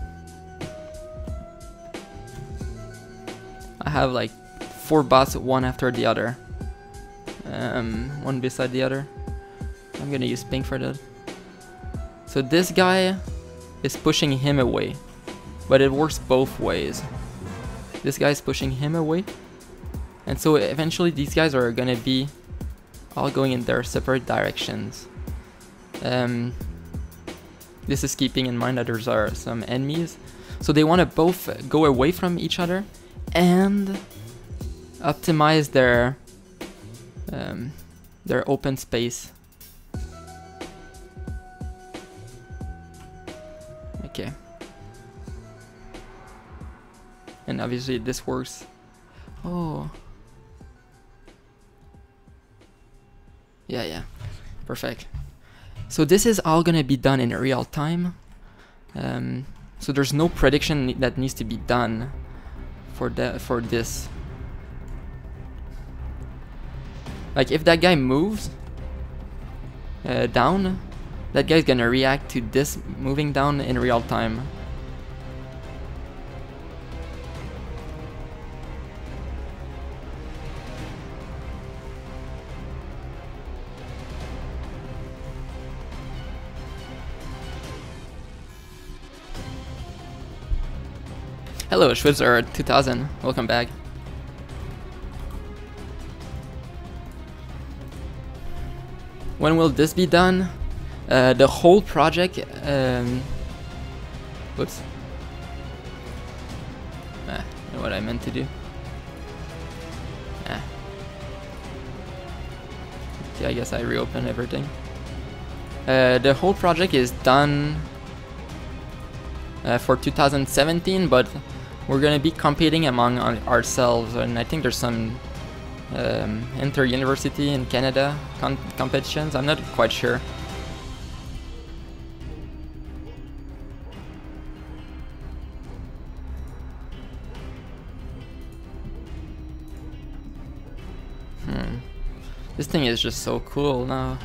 I have like 4 bots, one after the other. One beside the other. I'm gonna use pink for that. So this guy is pushing him away. But it works both ways. This guy's pushing him away. And so eventually these guys are gonna be all going in their separate directions. This is keeping in mind that there are some enemies. So they want to both go away from each other and optimize their open space. Okay. And obviously this works. Oh. Yeah. Perfect. So this is all gonna be done in real time. So there's no prediction that needs to be done for this. Like if that guy moves down, that guy's gonna react to this moving down in real time. Hello, Schwitzer 2000. Welcome back. When will this be done? The whole project. Whoops. Know what I meant to do. Okay, I guess I reopened everything. The whole project is done for 2017, but we're gonna be competing among ourselves, and I think there's some inter-university in Canada competitions. I'm not quite sure. This thing is just so cool now.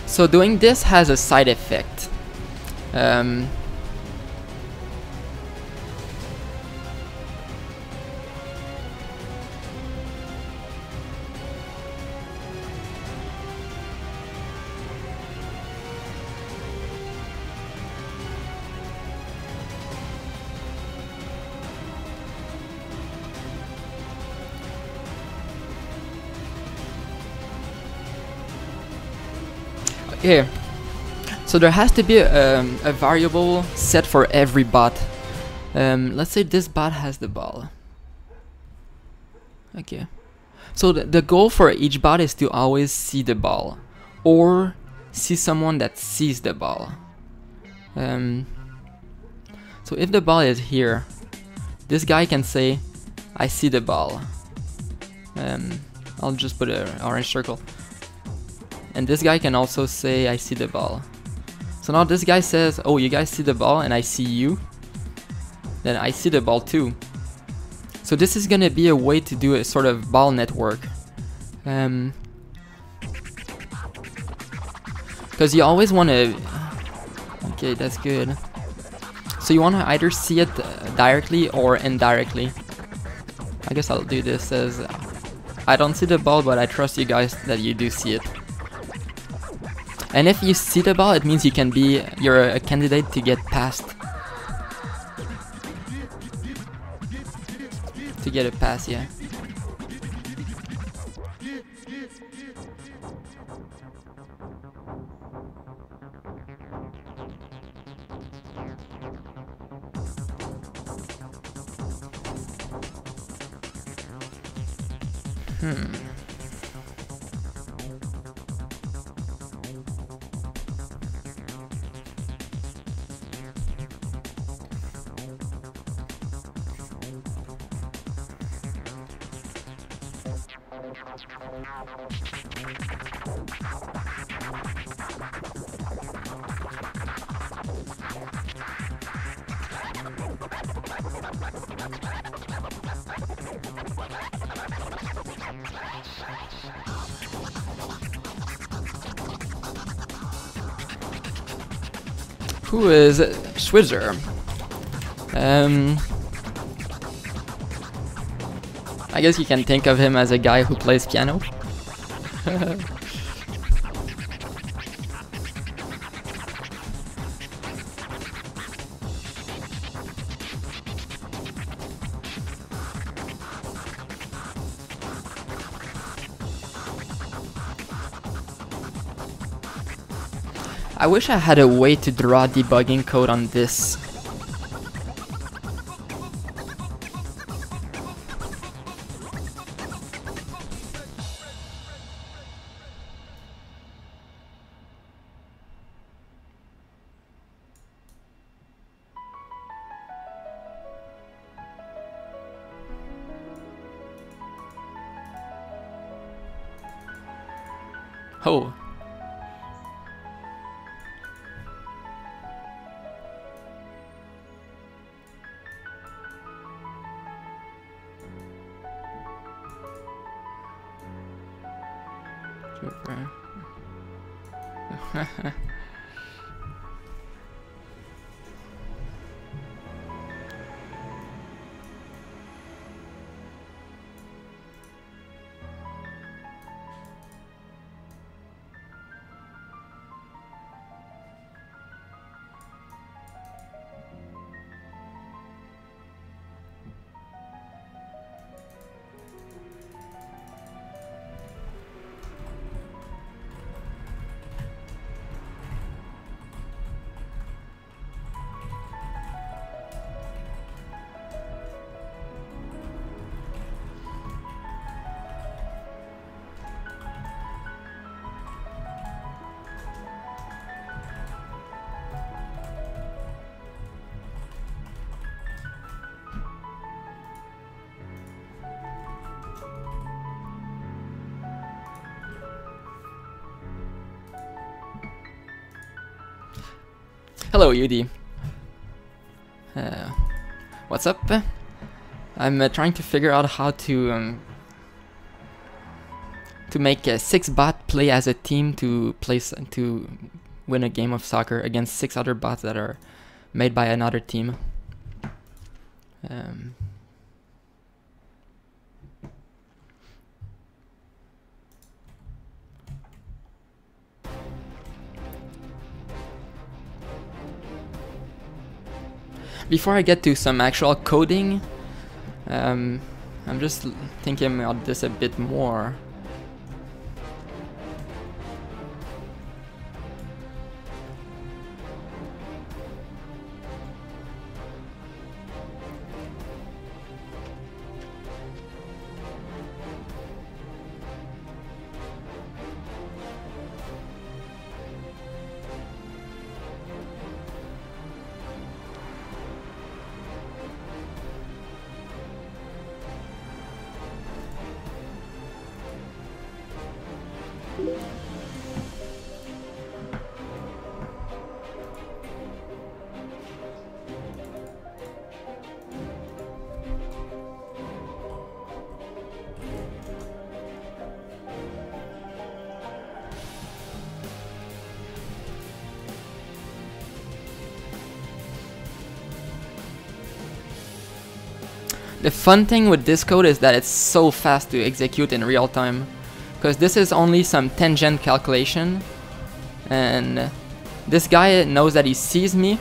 So doing this has a side effect. Here, so there has to be a variable set for every bot. Let's say this bot has the ball. Okay, so the goal for each bot is to always see the ball, or see someone that sees the ball. So if the ball is here, this guy can say, "I see the ball." I'll just put an orange circle. And this guy can also say, "I see the ball." So now this guy says, "Oh, you guys see the ball and I see you." Then I see the ball too. So this is gonna be a way to do a sort of ball network. Because you always want to... Okay, that's good. So you want to either see it directly or indirectly. I guess I'll do this as... I don't see the ball, but I trust you guys that you do see it. And if you see the ball, it means you can be, you're a candidate to get past. To get a pass, yeah. Who is Schwitzer? I guess you can think of him as a guy who plays piano. I wish I had a way to draw debugging code on this. Oh. Hello, UD. What's up? I'm trying to figure out how to make a 6 bot play as a team to win a game of soccer against 6 other bots that are made by another team. Before I get to some actual coding, I'm just thinking about this a bit more. The fun thing with this code is that it's so fast to execute in real time, because this is only some tangent calculation, and this guy knows that he sees me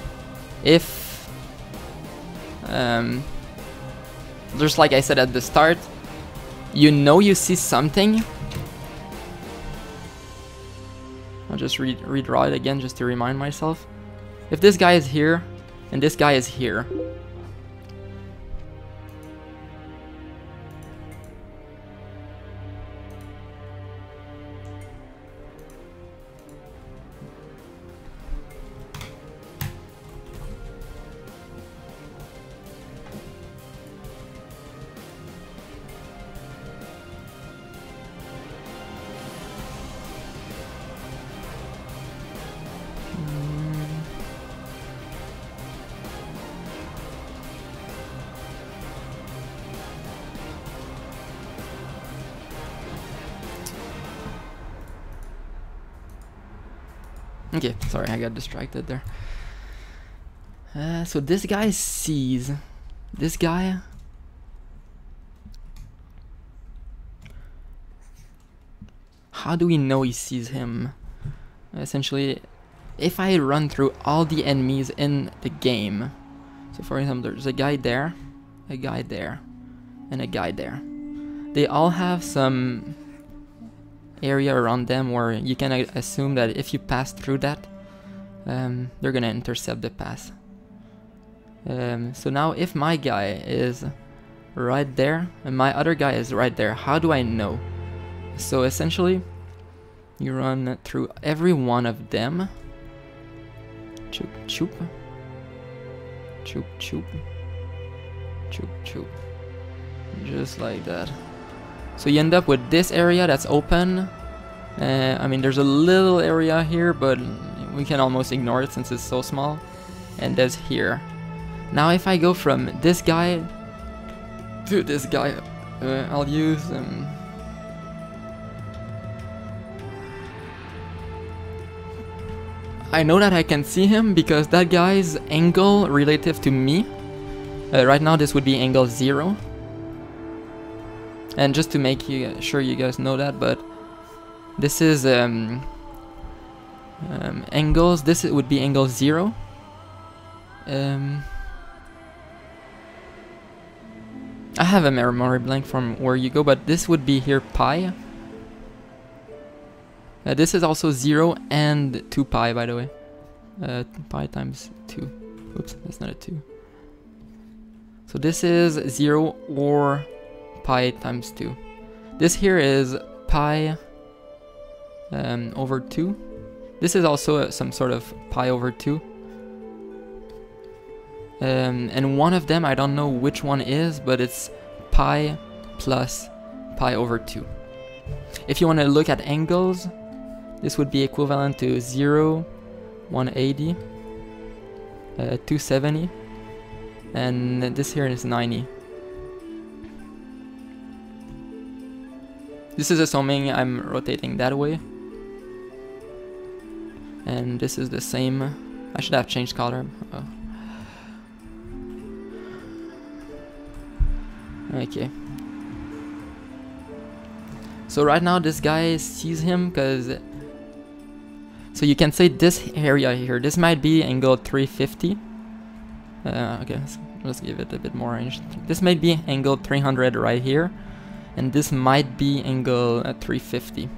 if just like I said at the start, you know you see something. I'll just redraw it again just to remind myself. If this guy is here and this guy is here, okay, sorry, I got distracted there. So this guy sees this guy. How do we know he sees him? Essentially, if I run through all the enemies in the game, so for example, there's a guy there, a guy there, and a guy there. They all have some area around them where you can assume that if you pass through that, they're gonna intercept the pass. So now if my guy is right there and my other guy is right there, how do I know? So essentially, you run through every one of them. Choop choop. Choop choop. Choop choop. Just like that. So you end up with this area that's open. I mean, there's a little area here, but we can almost ignore it since it's so small. And there's here. Now if I go from this guy to this guy, I'll use I know that I can see him because that guy's angle relative to me, right now this would be angle 0. And just to make sure you guys know that, but this is angles, this would be angle 0. I have a memory blank from where you go, but this would be here pi. This is also 0 and 2 pi, by the way. Pi times 2. Oops, that's not a 2. So this is 0 or pi times 2. This here is pi over 2. This is also some sort of pi over 2. And one of them, I don't know which one is, but it's pi plus pi over 2. If you want to look at angles, this would be equivalent to 0, 180, 270, and this here is 90. This is assuming I'm rotating that way. And this is the same. I should have changed color. Oh. Okay. So right now this guy sees him because... So you can say this area here, this might be angle 350. Okay, let's give it a bit more range. This might be angle 300 right here. And this might be angle 350.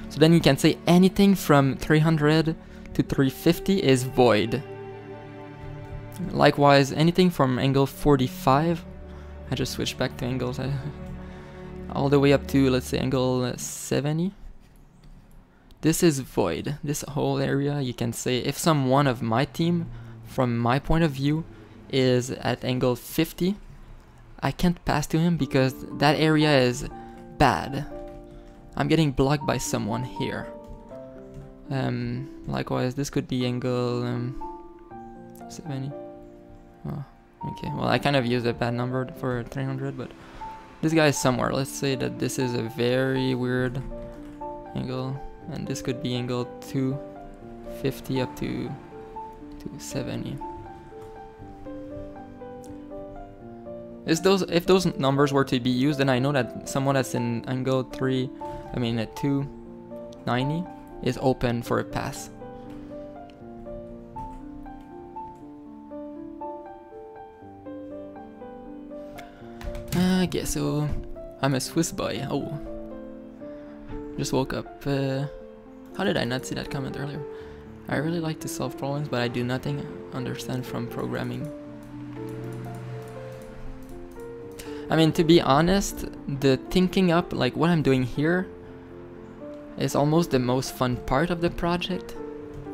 So then you can say anything from 300 to 350 is void. Likewise, anything from angle 45, I just switched back to angles, all the way up to, let's say, angle 70. This is void. This whole area, you can say, if someone of my team, from my point of view, is at angle 50, I can't pass to him because that area is bad. I'm getting blocked by someone here. Likewise, this could be angle 70. Oh, okay, well, I kind of used a bad number for 300, but this guy is somewhere. Let's say that this is a very weird angle, and this could be angle 250 up to 270. If those numbers were to be used, then I know that someone that's in angle 290 is open for a pass. Okay, so I'm a Swiss boy. Oh, just woke up. How did I not see that comment earlier? I really like to solve problems, but I do nothing understand from programming. I mean, to be honest, the thinking up, like what I'm doing here, is almost the most fun part of the project,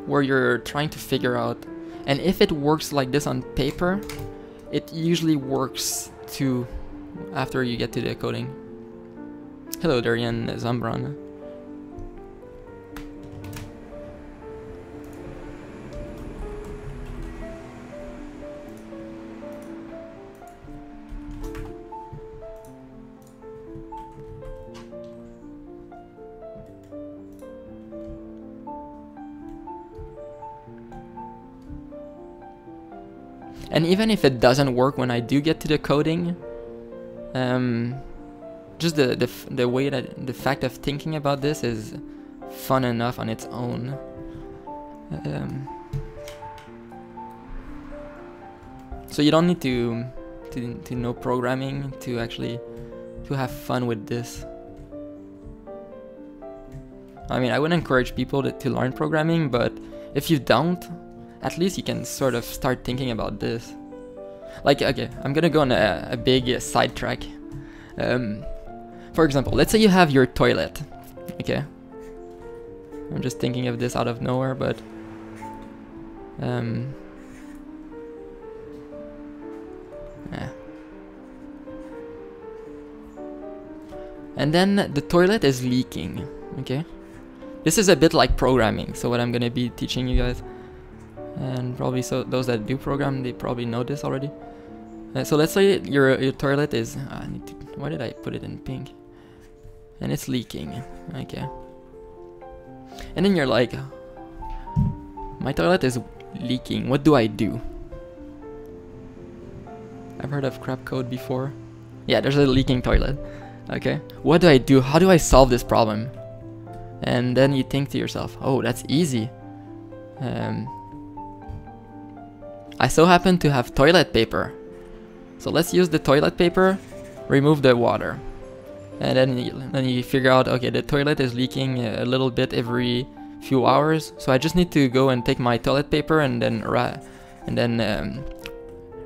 where you're trying to figure out, and if it works like this on paper, it usually works too after you get to the coding. Hello, Darian Zambron. And even if it doesn't work when I do get to the coding, just the way that the fact of thinking about this is fun enough on its own. So you don't need to know programming to actually to have fun with this. I mean, I would encourage people to learn programming, but if you don't, at least you can sort of start thinking about this. Like, okay, I'm gonna go on a big sidetrack. For example, let's say you have your toilet. Okay, I'm just thinking of this out of nowhere, but and then the toilet is leaking. Okay, this is a bit like programming, so what I'm gonna be teaching you guys, and probably so those that do program, they probably know this already. So let's say your toilet is why did I put it in pink? And it's leaking. Okay, and then you're like, My toilet is leaking. What do I do? I've heard of crap code before. Yeah, there's a leaking toilet. Okay. What do I do? How do I solve this problem? And then you think to yourself, oh, that's easy. I so happen to have toilet paper. So let's use the toilet paper, remove the water. And then you figure out, okay, the toilet is leaking a little bit every few hours. So I just need to go and take my toilet paper and then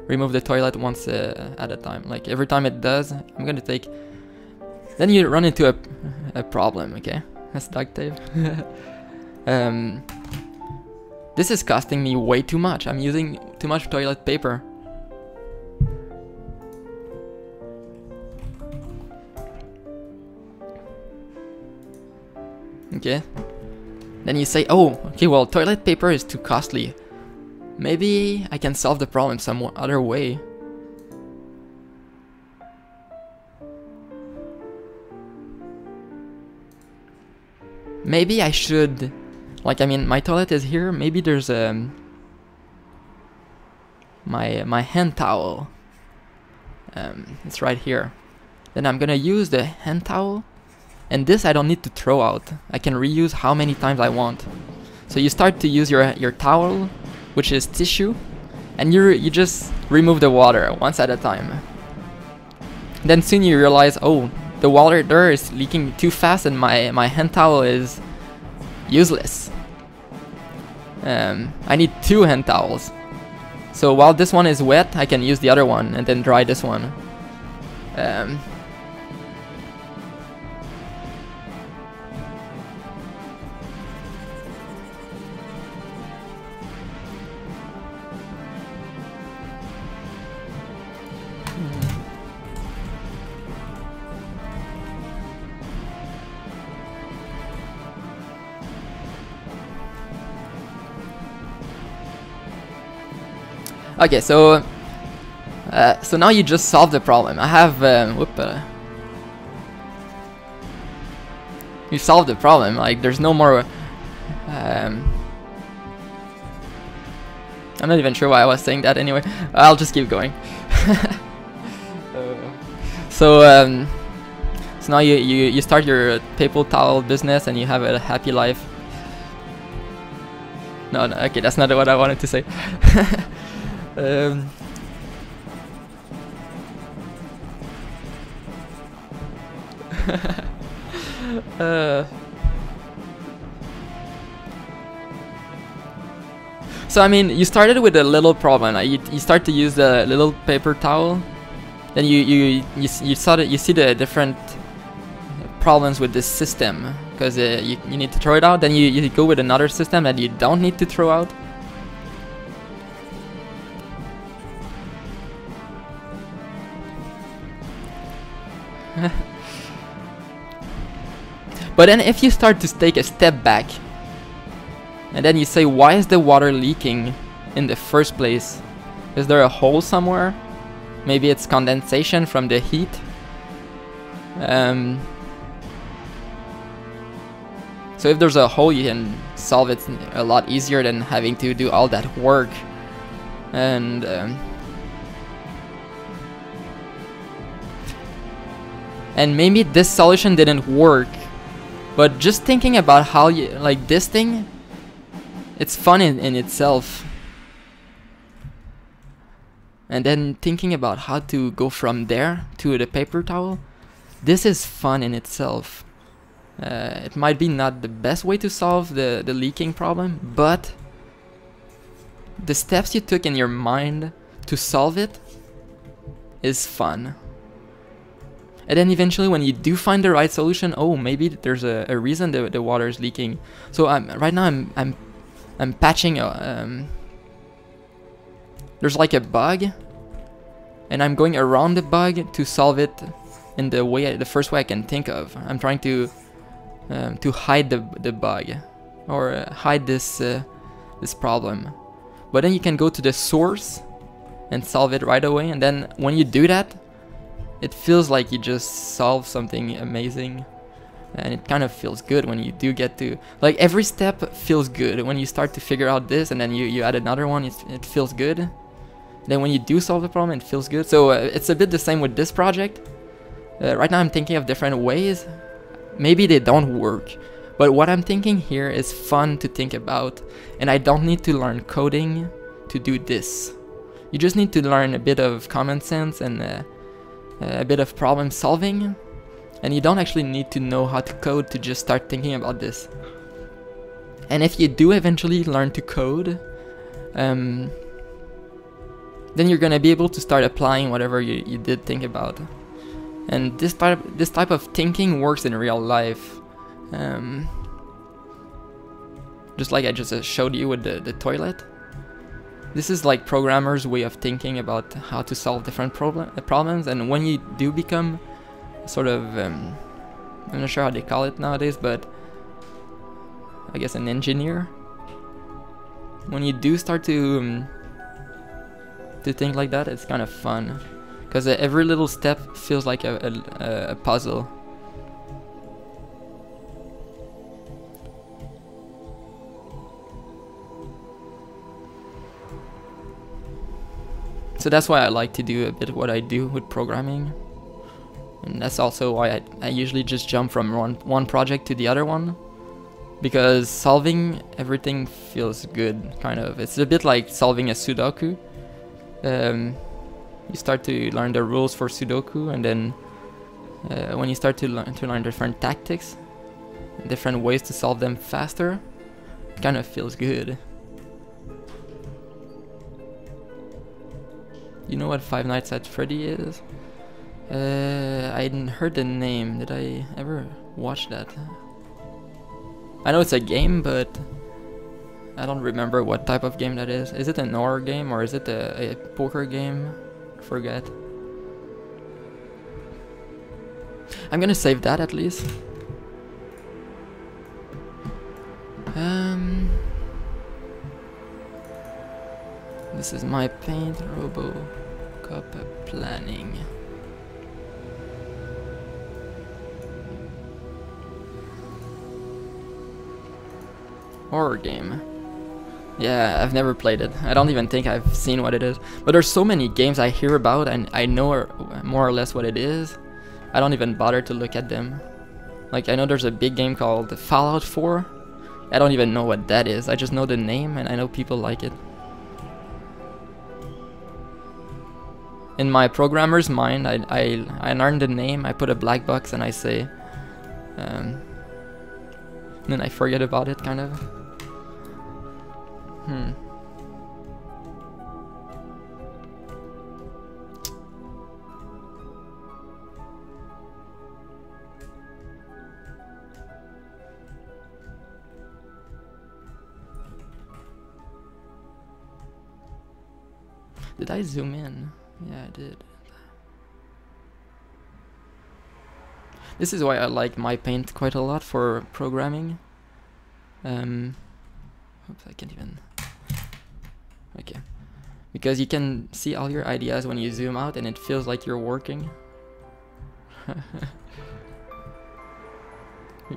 remove the toilet once at a time. Like every time it does, I'm gonna take... Then you run into a problem, okay? That's duct tape. This is costing me way too much. I'm using too much toilet paper. Okay. Then you say, oh, okay, well, toilet paper is too costly. Maybe I can solve the problem some other way. Maybe I should, like, I mean, my toilet is here. Maybe there's my hand towel. It's right here. Then I'm gonna use the hand towel, and this I don't need to throw out. I can reuse how many times I want. So you start to use your towel, which is tissue, and you just remove the water once at a time. Then soon you realize, oh, the water there is leaking too fast and my hand towel is useless. I need 2 hand towels. So while this one is wet, I can use the other one and then dry this one. Okay, so now you just solved the problem. I have you solved the problem. Like there's no more. I'm not even sure why I was saying that. Anyway, I'll just keep going. So now you start your paper towel business and you have a happy life. No, okay, that's not what I wanted to say. So I mean, you started with a little problem. You start to use the little paper towel, then you see the different problems with this system because you need to throw it out. Then you go with another system that you don't need to throw out. But then if you start to take a step back and then you say, why is the water leaking in the first place? Is there a hole somewhere? Maybe it's condensation from the heat. So if there's a hole, you can solve it a lot easier than having to do all that work. And maybe this solution didn't work, but just thinking about how you like this thing, it's fun in itself. And then thinking about how to go from there to the paper towel, this is fun in itself. It might be not the best way to solve the leaking problem, but the steps you took in your mind to solve it is fun. And then eventually when you do find the right solution, oh, maybe there's a reason the water is leaking. So right now I'm patching there's like a bug, and I'm going around the bug to solve it in the first way I can think of. I'm trying to hide the bug or hide this problem. But then you can go to the source and solve it right away, and then when you do that, it feels like you just solved something amazing. And it kind of feels good when you do get to, like, every step feels good. When you start to figure out this and then you add another one, it feels good. Then when you do solve the problem, it feels good. So it's a bit the same with this project. Right now I'm thinking of different ways. Maybe they don't work, but what I'm thinking here is fun to think about, and I don't need to learn coding to do this. You just need to learn a bit of common sense and a bit of problem solving, and you don't actually need to know how to code to just start thinking about this. And if you do eventually learn to code, then you're gonna be able to start applying whatever you did think about. And this type of thinking works in real life. Just like I just showed you with the toilet. This is like programmers' way of thinking about how to solve different problems. And when you do become sort of, I'm not sure how they call it nowadays, but I guess an engineer. When you do start to think like that, it's kind of fun. Because every little step feels like a puzzle. So that's why I like to do a bit of what I do with programming. And that's also why I usually just jump from one project to the other one. Because solving everything feels good, kind of. It's a bit like solving a Sudoku. You start to learn the rules for Sudoku, and then when you start to learn different tactics, different ways to solve them faster, it kind of feels good. You know what Five Nights at Freddy is? I hadn't heard the name. Did I ever watch that? I know it's a game, but I don't remember what type of game that is. Is it an horror game or is it a poker game? I forget. I'm gonna save that at least. This is my paint, Robocup planning. Horror game. Yeah, I've never played it. I don't even think I've seen what it is. But there's so many games I hear about and I know more or less what it is. I don't even bother to look at them. Like, I know there's a big game called Fallout 4. I don't even know what that is. I just know the name and I know people like it. In my programmer's mind, I learn the name, I put a black box and I say... and then I forget about it, kind of. Did I zoom in? Yeah, I did. This is why I like my paint quite a lot for programming. Oops, I can't even... Okay. Because you can see all your ideas when you zoom out and it feels like you're working.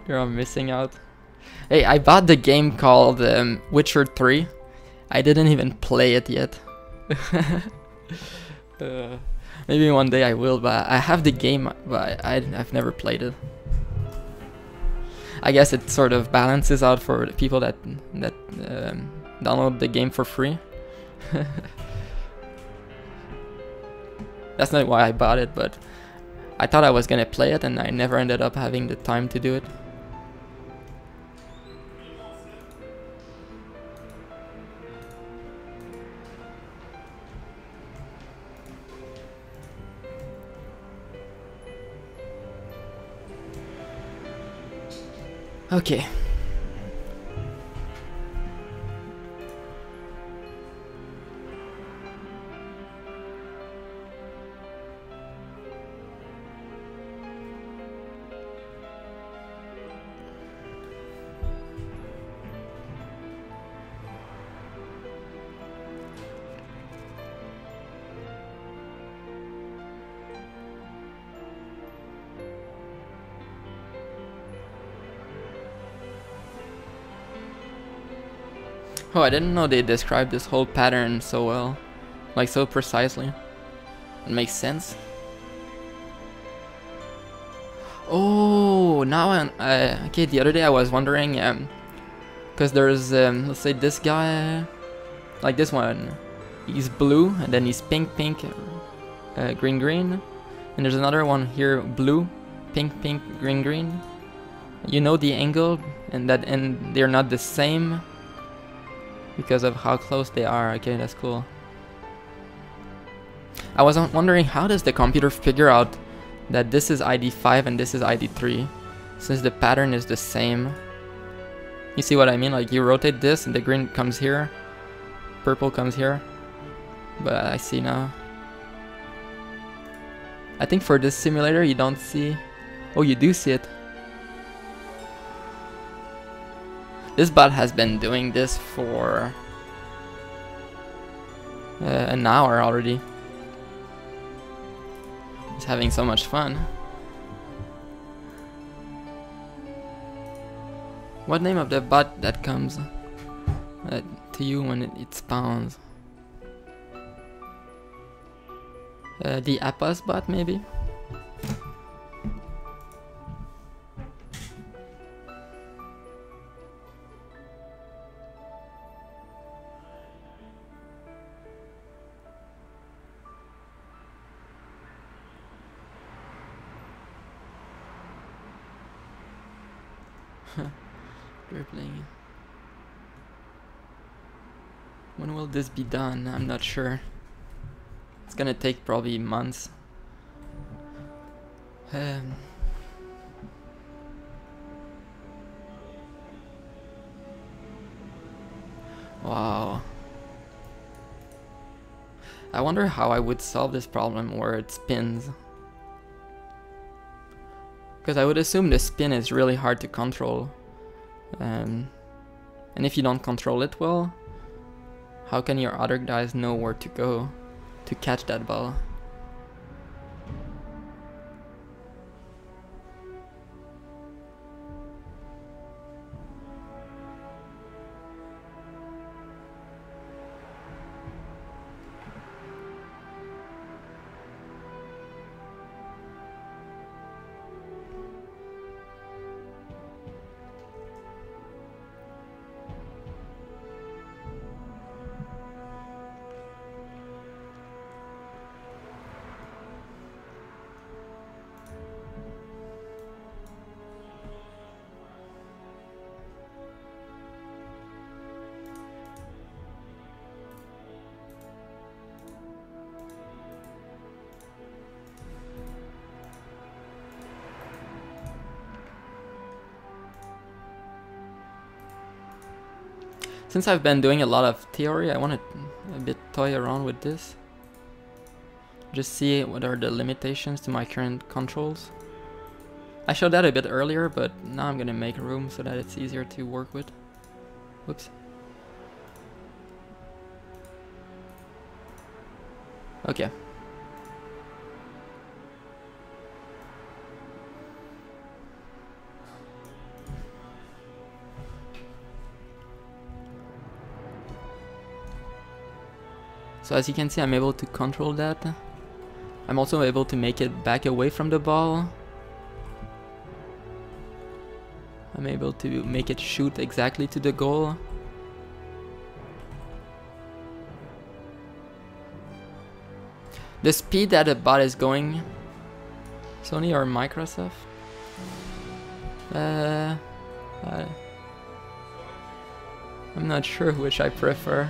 You're missing out. Hey, I bought the game called Witcher 3. I didn't even play it yet. Maybe one day I will, but I have the game, but I've never played it. I guess it sort of balances out for the people that download the game for free. That's not why I bought it, but I thought I was gonna play it and I never ended up having the time to do it. Okay. Oh, I didn't know they described this whole pattern so well. Like, so precisely. It makes sense. Oh, now okay, the other day I was wondering, because there's, let's say this guy, like this one, he's blue, and then he's pink, pink, green, green. And there's another one here, blue, pink, pink, green, green. You know the angle, and they're not the same because of how close they are. Okay, that's cool. I was wondering, how does the computer figure out that this is ID 5 and this is ID 3, since the pattern is the same? You see what I mean? Like, you rotate this and the green comes here, purple comes here. But I see now. I think for this simulator you don't see. Oh, you do see it. This bot has been doing this for an hour already. He's having so much fun. What name of the bot that comes to you when it spawns? The Appas bot, maybe? Dribbling. When will this be done? I'm not sure. It's gonna take probably months. Wow. I wonder how I would solve this problem where it spins. Because I would assume the spin is really hard to control. And if you don't control it well, how can your other guys know where to go to catch that ball? Since I've been doing a lot of theory, I want to a bit toy around with this. Just see what are the limitations to my current controls. I showed that a bit earlier, but now I'm gonna make room so that it's easier to work with. Whoops. Okay. So as you can see, I'm able to control that. I'm also able to make it back away from the ball. I'm able to make it shoot exactly to the goal. The speed that the bot is going, Sony or Microsoft? I'm not sure which I prefer.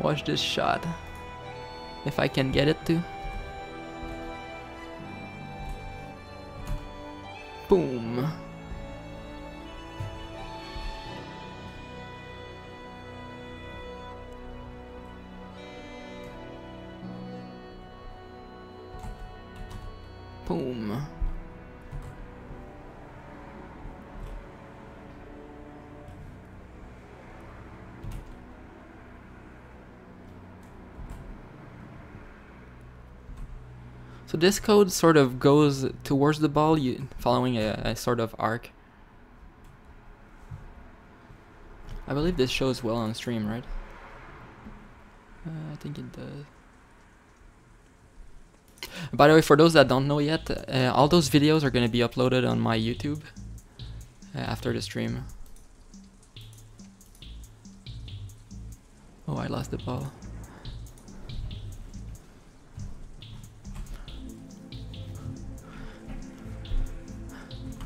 Watch this shot, if I can get it to. Boom. Boom. So this code sort of goes towards the ball, following a sort of arc. I believe this shows well on stream, right? I think it does. By the way, for those that don't know yet, all those videos are going to be uploaded on my YouTube after the stream. Oh, I lost the ball.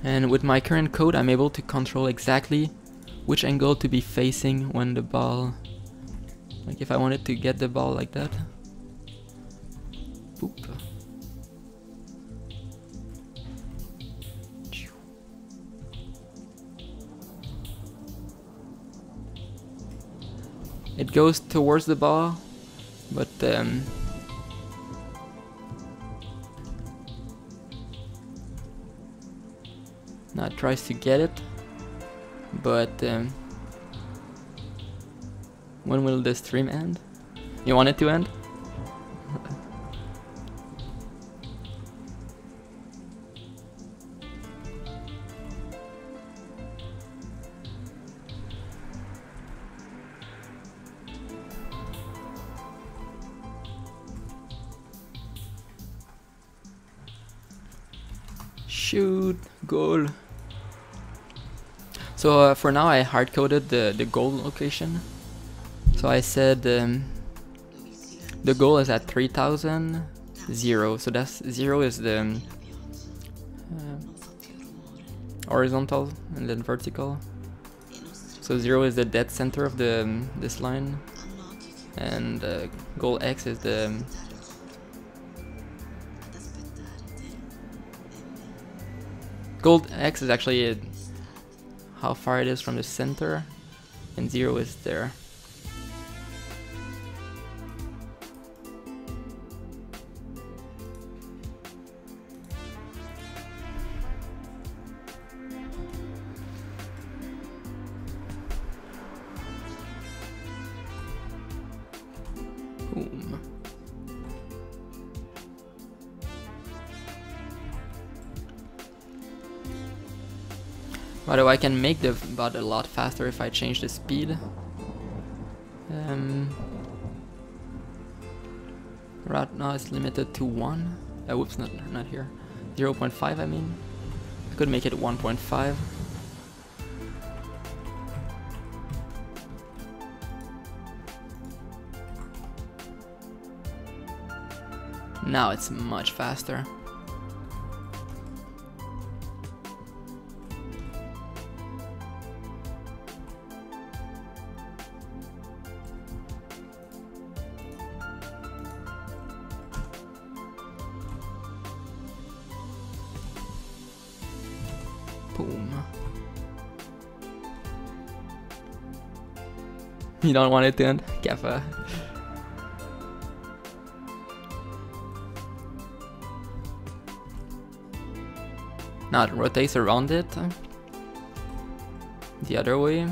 And with my current code, I'm able to control exactly which angle to be facing when the ball, like if I wanted to get the ball like that. Boop. It goes towards the ball, but now it tries to get it, but when will the stream end? You want it to end? Shoot, goal. So for now I hard-coded the goal location. So I said the goal is at 3000, 0. So that's 0 is the horizontal and then vertical. So 0 is the dead center of this line, and goal X is the goal X is actually how far it is from the center, and 0 is there. Boom. By the way, I can make the bot a lot faster if I change the speed. Right now it's limited to 1. Whoops, not here. 0.5, I mean. I could make it 1.5. Now it's much faster. Boom. You don't want it to end? Kappa. Now it rotates around it. The other way.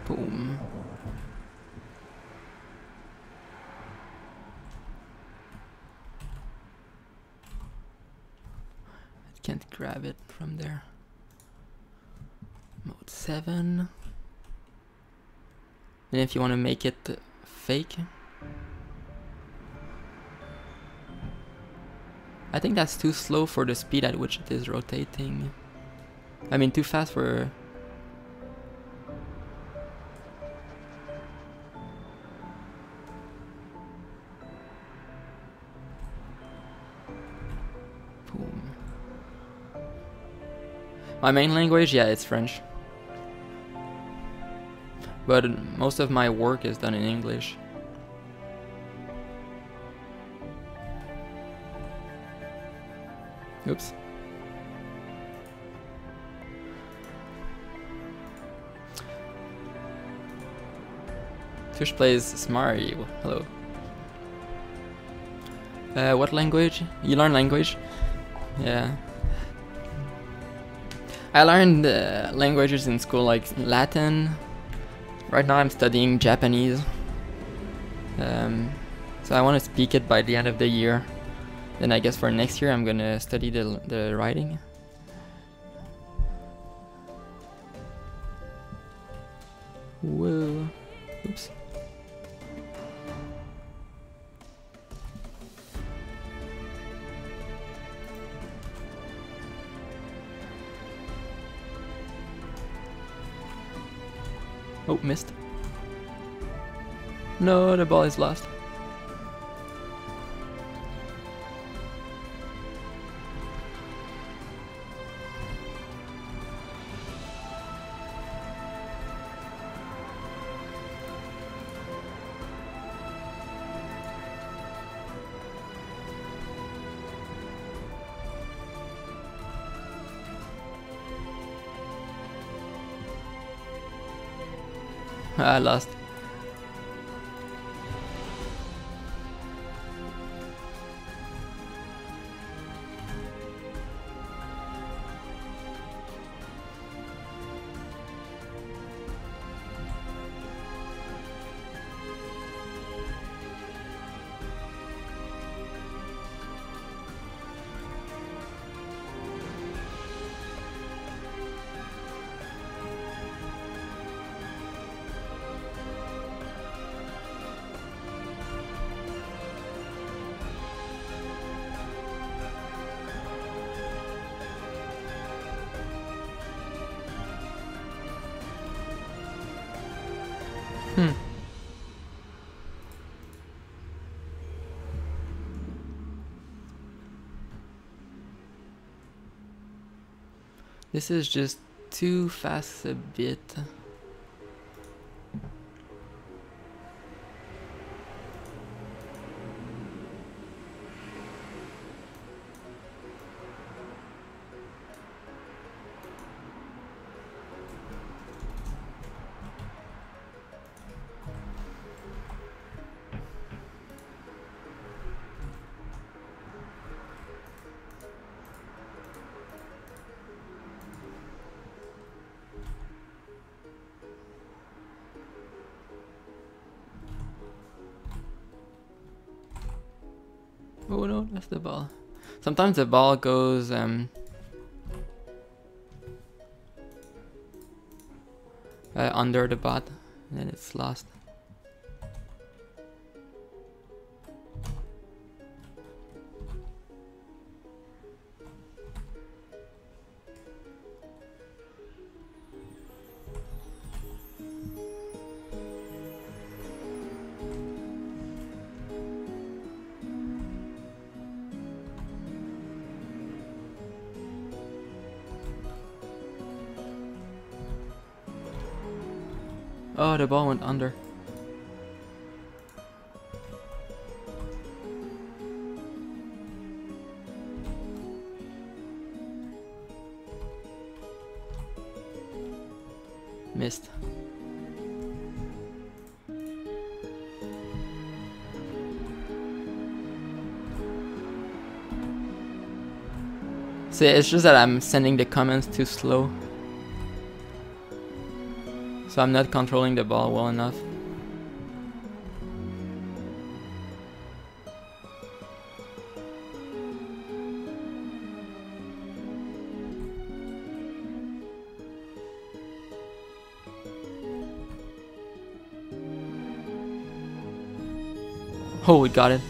Boom. I can't grab it from there. Mode 7. And if you want to make it fake, I think that's too slow for the speed at which it is rotating. I mean, too fast for... Boom. My main language, yeah, it's French. But most of my work is done in English. Oops. Fish plays Mario. Hello. What language? You learn language? Yeah. I learned languages in school like Latin. Right now I'm studying Japanese. So I want to speak it by the end of the year. Then I guess for next year I'm gonna study the writing. Whoa. Oops. Oh, missed. No, the ball is lost. I lost. This is just too fast a bit. Oh no, that's the ball. Sometimes the ball goes under the bot and then it's lost. Oh, the ball went under. Missed. See, it's just that I'm sending the comments too slow. So I'm not controlling the ball well enough. Oh, we got it.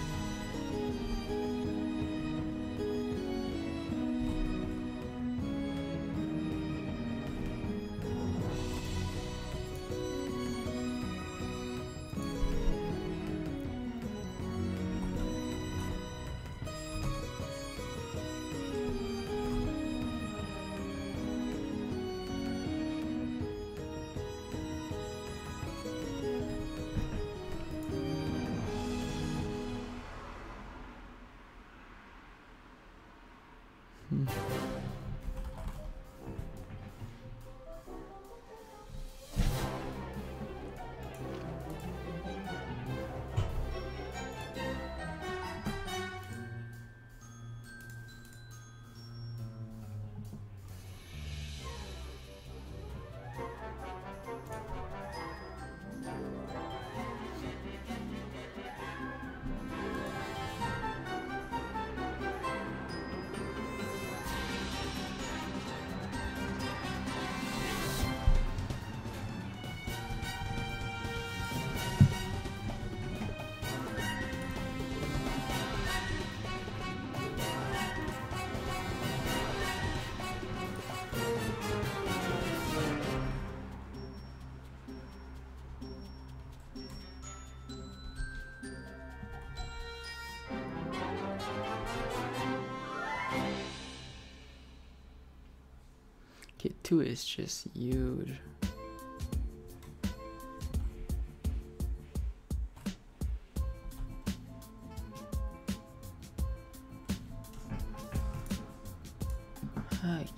Okay, 2 is just huge.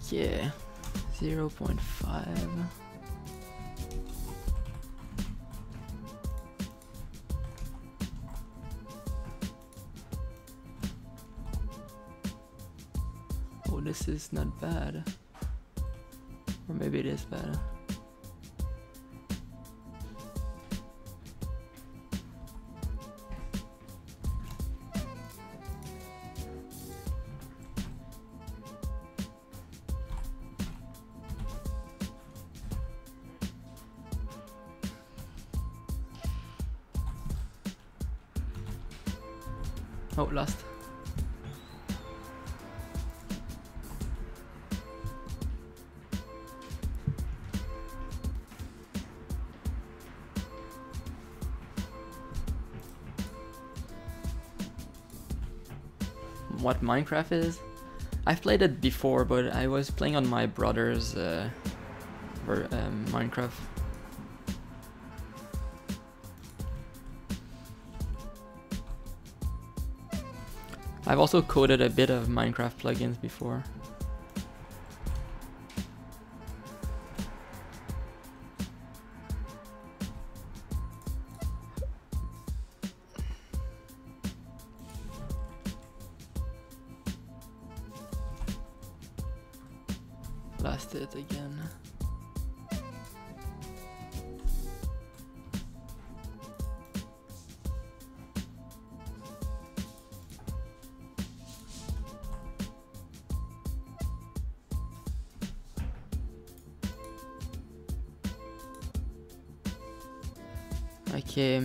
Okay, 0.5. Oh, this is not bad. Or maybe it is bad. Oh, lost. What Minecraft is? I've played it before, but I was playing on my brother's Minecraft. I've also coded a bit of Minecraft plugins before. Lost it again. Okay.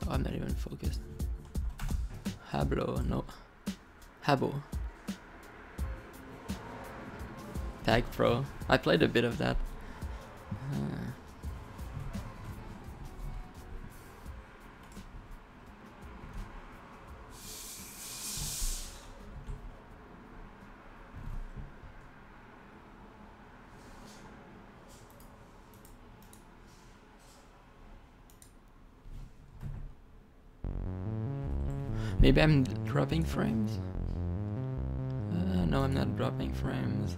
Oh, I'm not even focused. Hablo, no. Habo. Tag Pro. I played a bit of that. Maybe I'm dropping frames? No, I'm not dropping frames.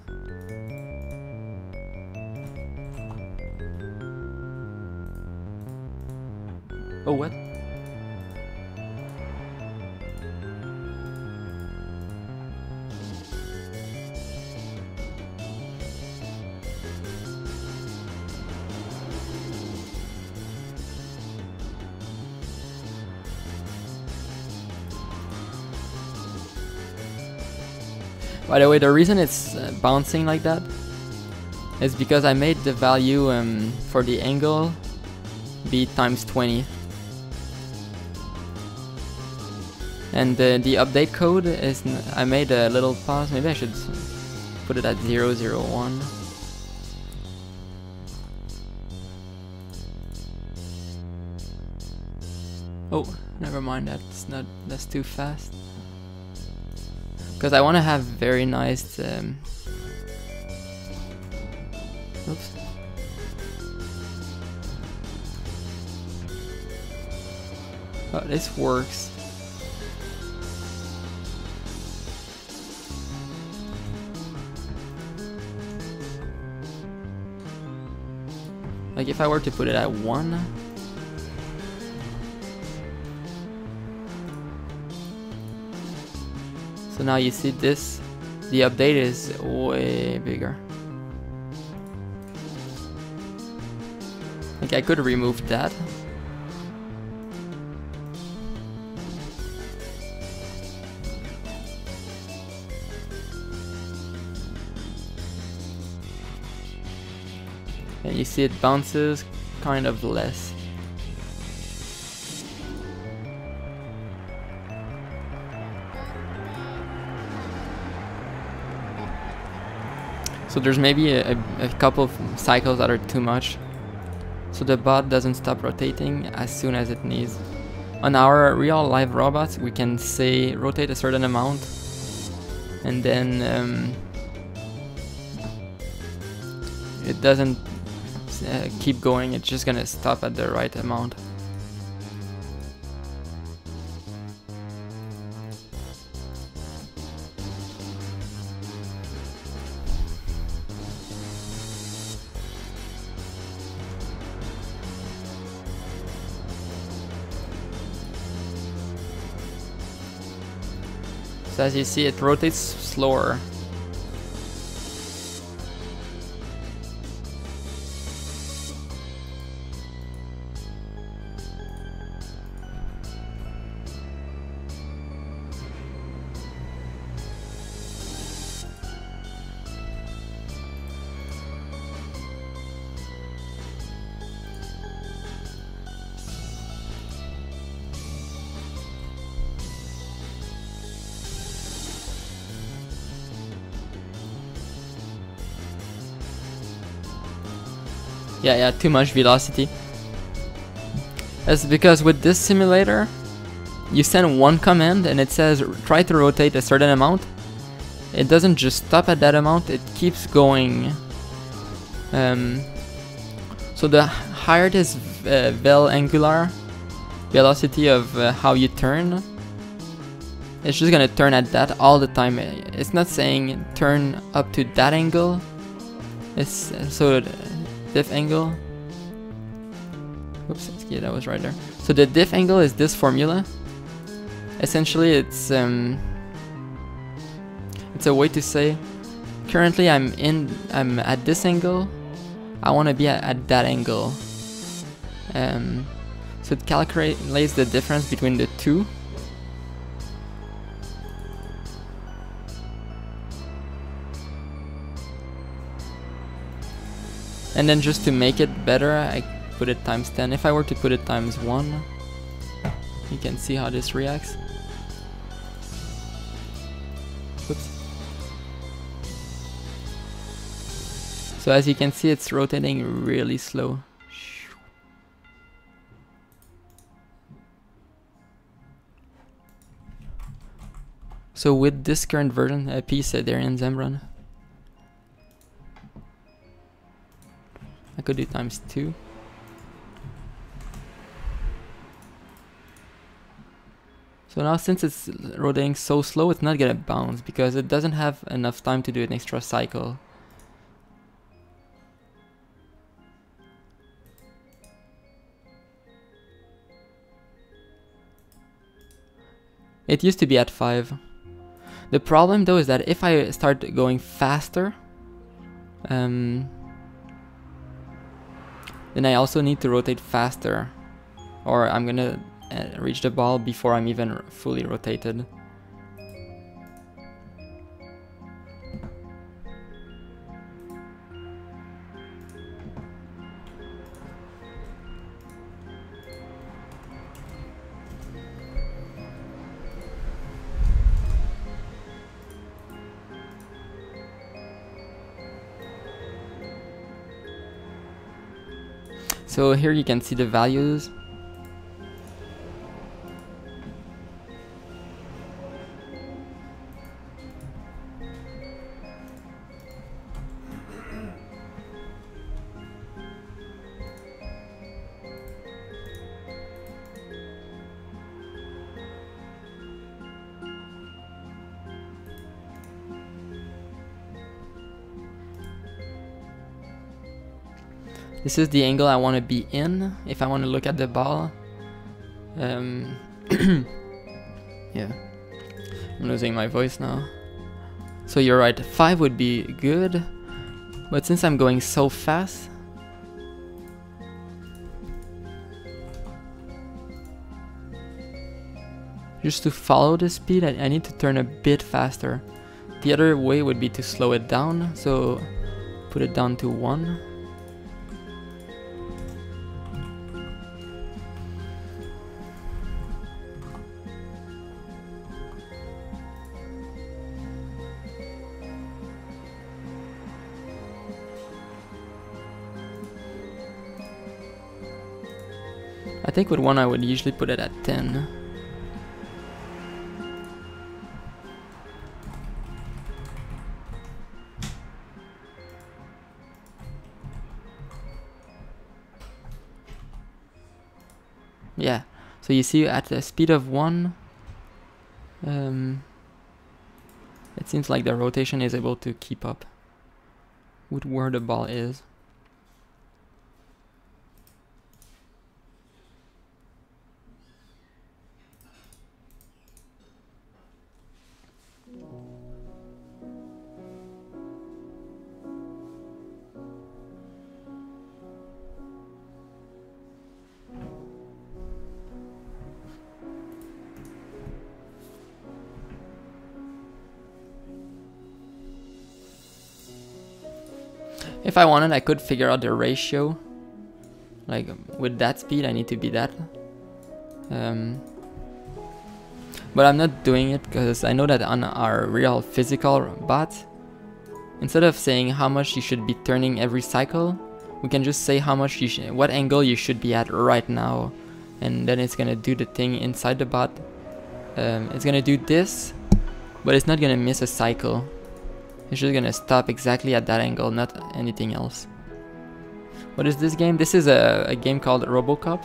Oh, what? By the way, the reason it's bouncing like that is because I made the value for the angle be times 20. And the update code is, I made a little pause, maybe I should put it at 001. Oh, never mind, that's too fast. Because I want to have very nice oops. Oh, this works. Like if I were to put it at 1. So now you see this, the update is way bigger. Like I could remove that. And you see it bounces kind of less. So there's maybe a couple of cycles that are too much. So the bot doesn't stop rotating as soon as it needs. On our real live robots, we can say rotate a certain amount, and then it doesn't keep going, it's just gonna stop at the right amount. So as you see, it rotates slower. Yeah, too much velocity. That's because with this simulator, you send one command and it says try to rotate a certain amount. It doesn't just stop at that amount, it keeps going. So the higher this angular velocity of how you turn, it's just gonna turn at that all the time. It's not saying turn up to that angle. It's so diff angle. Oops, yeah, that was right there. So the diff angle is this formula. Essentially, it's a way to say currently I'm at this angle. I want to be at that angle. So it calculates the difference between the two. And then just to make it better, I put it times 10. If I were to put it times 1, you can see how this reacts. Oops. So as you can see, it's rotating really slow. So with this current version, peace Darian Zembron, I could do times 2. So now since it's rotating so slow, it's not gonna bounce because it doesn't have enough time to do an extra cycle. It used to be at 5. The problem though is that if I start going faster, then I also need to rotate faster, or I'm gonna reach the ball before I'm even fully rotated. So here you can see the values. This is the angle I want to be in if I want to look at the ball. Yeah, I'm losing my voice now. So you're right, 5 would be good, but since I'm going so fast, just to follow the speed, I need to turn a bit faster. The other way would be to slow it down, so put it down to 1. I think with one I would usually put it at 10. Yeah, so you see at the speed of 1, it seems like the rotation is able to keep up with where the ball is. If I wanted, I could figure out the ratio. Like, with that speed, I need to be that. But I'm not doing it because I know that on our real physical bot, instead of saying how much you should be turning every cycle, we can just say how much what angle you should be at right now, and then it's gonna do the thing inside the bot. It's gonna do this, but it's not gonna miss a cycle. It's just gonna stop exactly at that angle, not anything else. What is this game? This is a game called Robocup.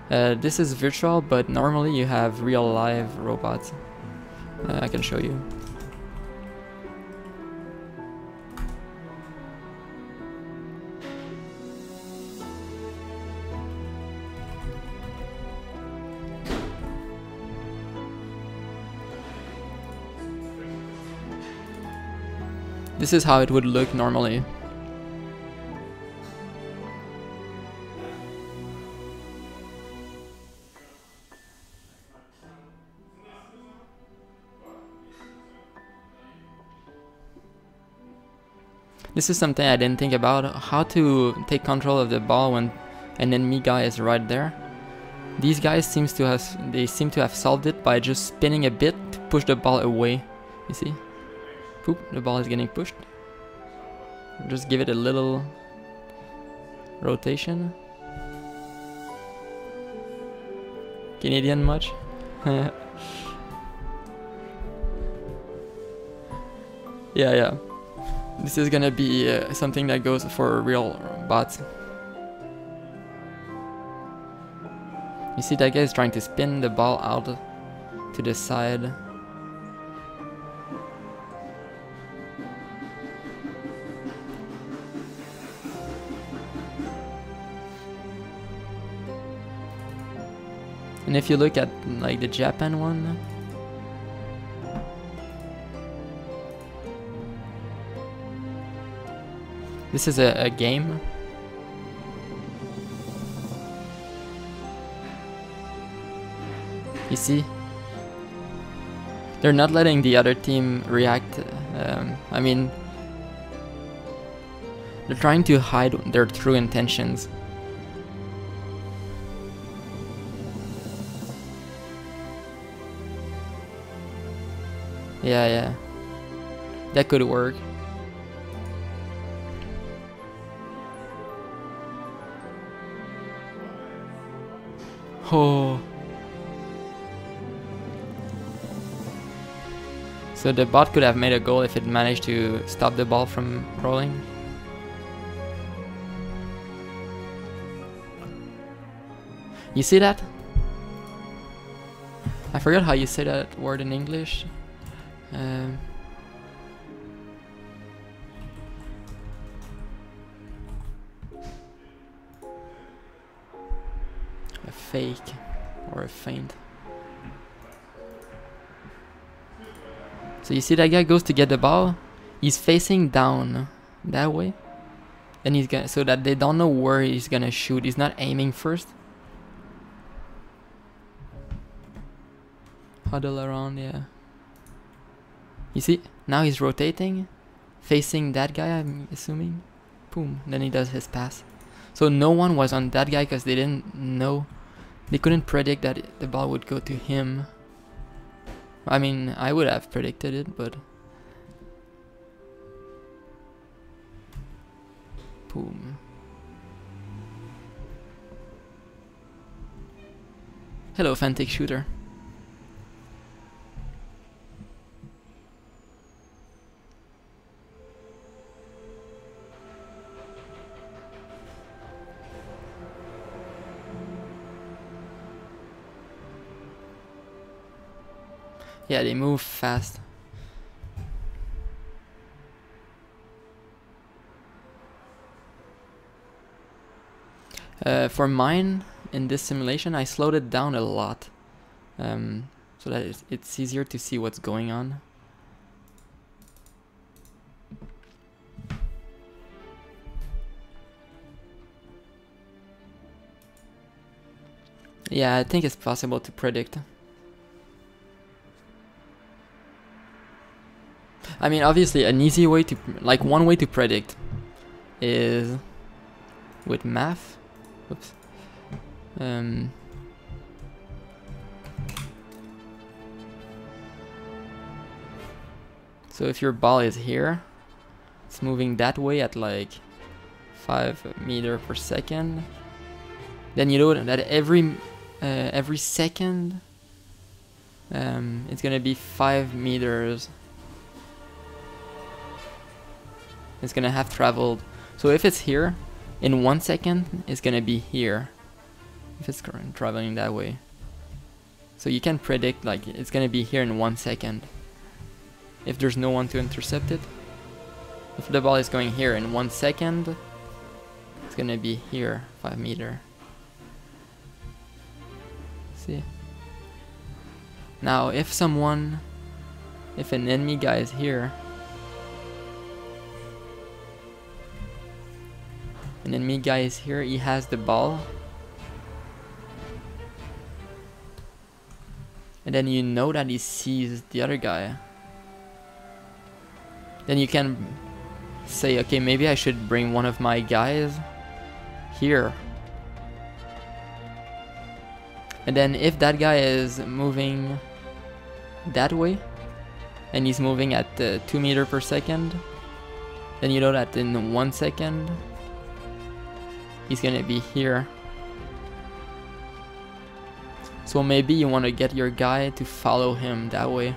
This is virtual, but normally you have real live robots. I can show you. This is how it would look normally. This is something I didn't think about, how to take control of the ball when an enemy guy is right there. These guys seem to have solved it by just spinning a bit to push the ball away. You see? Poop, the ball is getting pushed. Just give it a little rotation. Canadian much? Yeah. This is gonna be something that goes for real bots. You see that guy is trying to spin the ball out to the side. And if you look at like the Japan one, this is a game. You see? They're not letting the other team react. I mean, they're trying to hide their true intentions. Yeah. That could work. Oh. So the bot could have made a goal if it managed to stop the ball from rolling. You see that? I forgot how you say that word in English. A fake or a feint. So you see that guy goes to get the ball, he's facing down that way, and he's gonna, so that they don't know where he's gonna shoot. He's not aiming first. Huddle around, yeah. You see, now he's rotating, facing that guy, I'm assuming. Boom, then he does his pass. So no one was on that guy because they didn't know. They couldn't predict that the ball would go to him. I mean, I would have predicted it, but... Boom. Hello, Fantic Shooter. Yeah, they move fast. For mine, in this simulation, I slowed it down a lot. So that it's easier to see what's going on. Yeah, I think it's possible to predict. I mean, obviously, an easy way to, like, one way to predict is with math. Oops. So if your ball is here, it's moving that way at like 5 meters per second. Then you know that every second, it's gonna be 5 meters. It's gonna have traveled. So if it's here, in 1 second, it's gonna be here. If it's traveling that way. So you can predict, like, it's gonna be here in 1 second. If there's no one to intercept it. If the ball is going here in 1 second, it's gonna be here, 5 meters. See? Now, if an enemy guy is here, an enemy guy is here, he has the ball. And then you know that he sees the other guy. Then you can say, okay, maybe I should bring one of my guys here. And then if that guy is moving that way, and he's moving at 2 meters per second, then you know that in 1 second, he's gonna be here. So maybe you want to get your guy to follow him that way.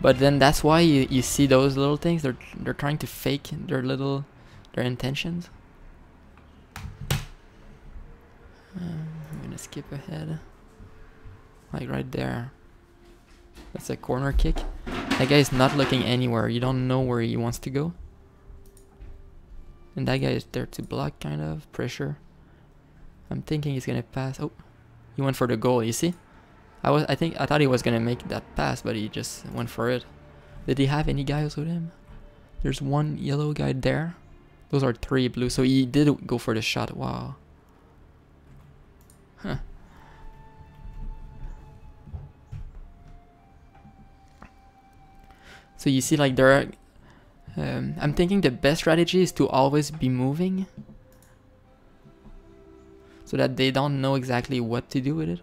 But then that's why you see those little things. They're trying to fake their intentions. I'm gonna skip ahead. Like right there. That's a corner kick. That guy's not looking anywhere. You don't know where he wants to go. And that guy is there to block, kind of pressure. I'm thinking he's gonna pass. Oh, he went for the goal. You see? I thought he was gonna make that pass, but he just went for it. Did he have any guys with him? There's one yellow guy there. Those are 3 blue. So he did go for the shot. Wow. Huh. So you see, like, there are. I'm thinking the best strategy is to always be moving, so that they don't know exactly what to do with it.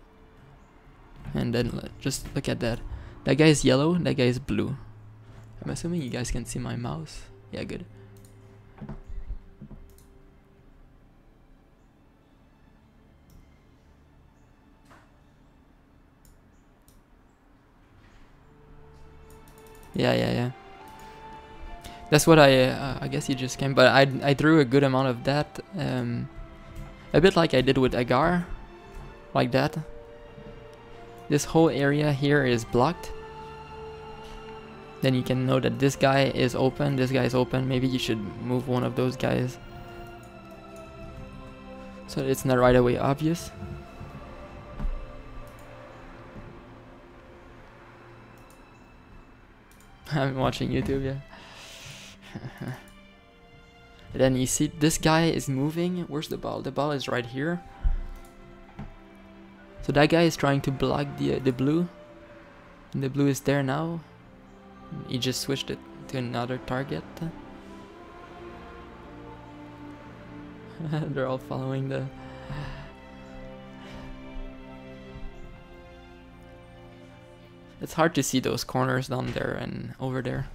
And then just look at that. That guy is yellow, that guy is blue. I'm assuming you guys can see my mouse. Yeah, good. Yeah. That's what I guess you just came, but I drew a good amount of that. A bit like I did with Agar, like that. This whole area here is blocked. Then you can know that this guy is open, this guy is open. Maybe you should move one of those guys, so it's not right away obvious. I'm watching YouTube, yeah. And then you see this guy is moving. Where's the ball? The ball is right here. So that guy is trying to block the blue. And the blue is there now. He just switched it to another target. They're all following the... It's hard to see those corners down there and over there.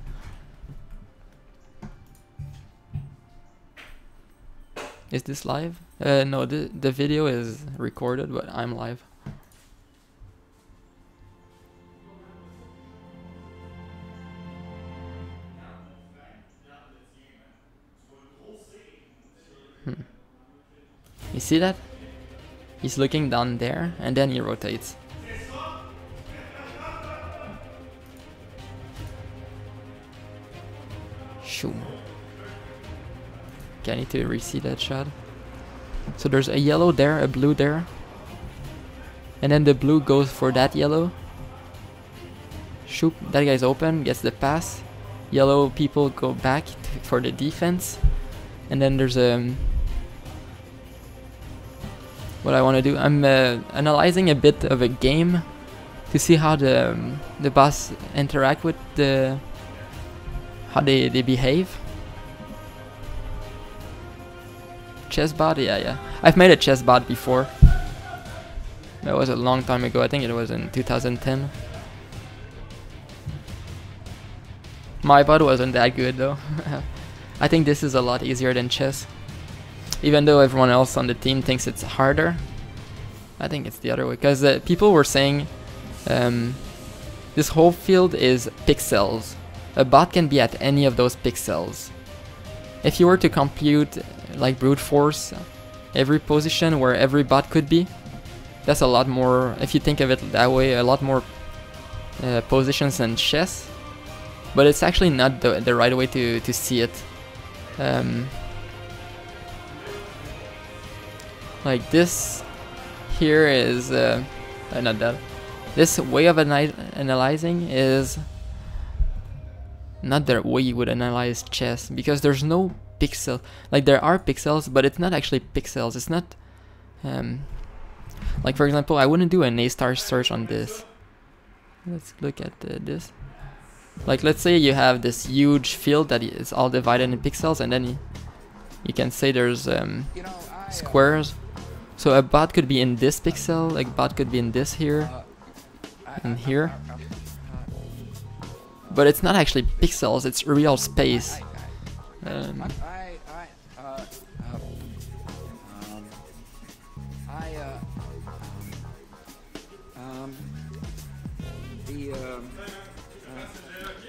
Is this live? No, the video is recorded, but I'm live. You see that? He's looking down there, and then he rotates. Shoot. Okay, I need to re-see that shot. So there's a yellow there, a blue there. And then the blue goes for that yellow. Shoot, that guy's open, gets the pass. Yellow people go back for the defense. And then there's a... what I want to do, I'm analyzing a bit of a game to see how the boss interact with the... how they behave. Chess bot? Yeah. I've made a chess bot before. That was a long time ago. I think it was in 2010. My bot wasn't that good though. I think this is a lot easier than chess. Even though everyone else on the team thinks it's harder. I think it's the other way. Because people were saying this whole field is pixels. A bot can be at any of those pixels. If you were to compute like brute force every position where every bot could be, that's a lot more, if you think of it that way, a lot more positions than chess. But it's actually not the right way to see it. Like this here is not that. This way of analyzing is not the way you would analyze chess, because there's no pixel. Like there are pixels, but it's not actually pixels. It's not like, for example, I wouldn't do an A* search on this. Let's look at this. Like, let's say you have this huge field that is all divided in pixels, and then you can say there's squares. So a bot could be in this pixel, a bot could be in this here, and here. But it's not actually pixels, it's real space.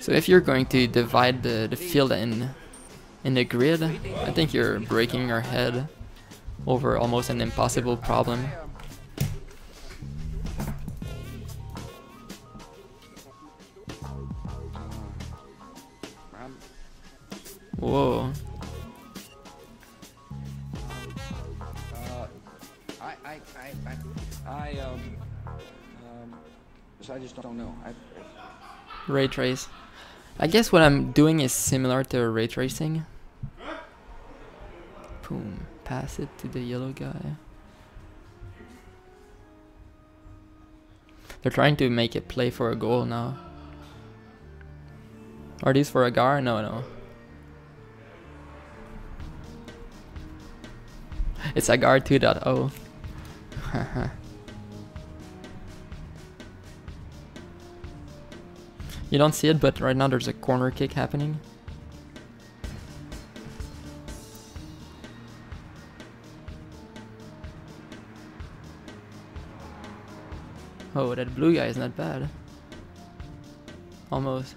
So if you're going to divide the field in the grid, I think you're breaking your head over almost an impossible problem. Whoa. I just don't know. Ray trace. I guess what I'm doing is similar to ray tracing. Boom. Pass it to the yellow guy. They're trying to make it play for a goal now. Are these for Agar? No. It's Agar 2.0. You don't see it, but right now there's a corner kick happening. Oh, that blue guy is not bad. Almost.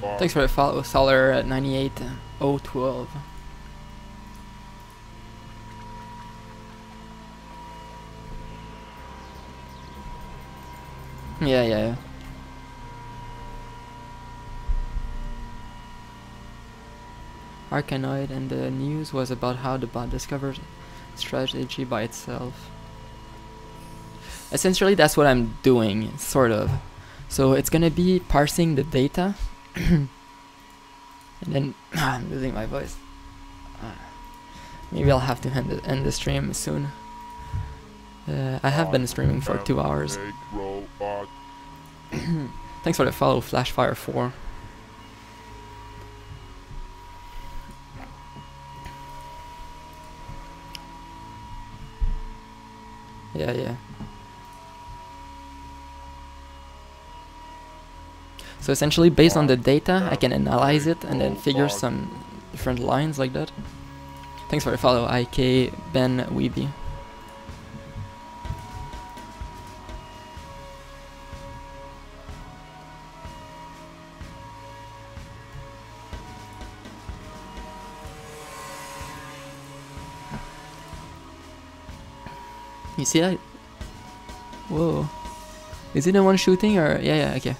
robot. Thanks for the follow, Solar at 98012. Yeah. Arkanoid, and the news was about how the bot discovers strategy by itself. Essentially, that's what I'm doing, sort of. So it's gonna be parsing the data, and then I'm losing my voice. Maybe I'll have to end the stream soon. I have been streaming for 2 hours. Robot. Thanks for the follow, Flashfire4. Yeah. So essentially, based on the data, I can analyze it and then figure some different lines like that. Thanks for the follow, IK Ben Weeby. You see that? Whoa. Is it the one shooting or? Yeah, okay.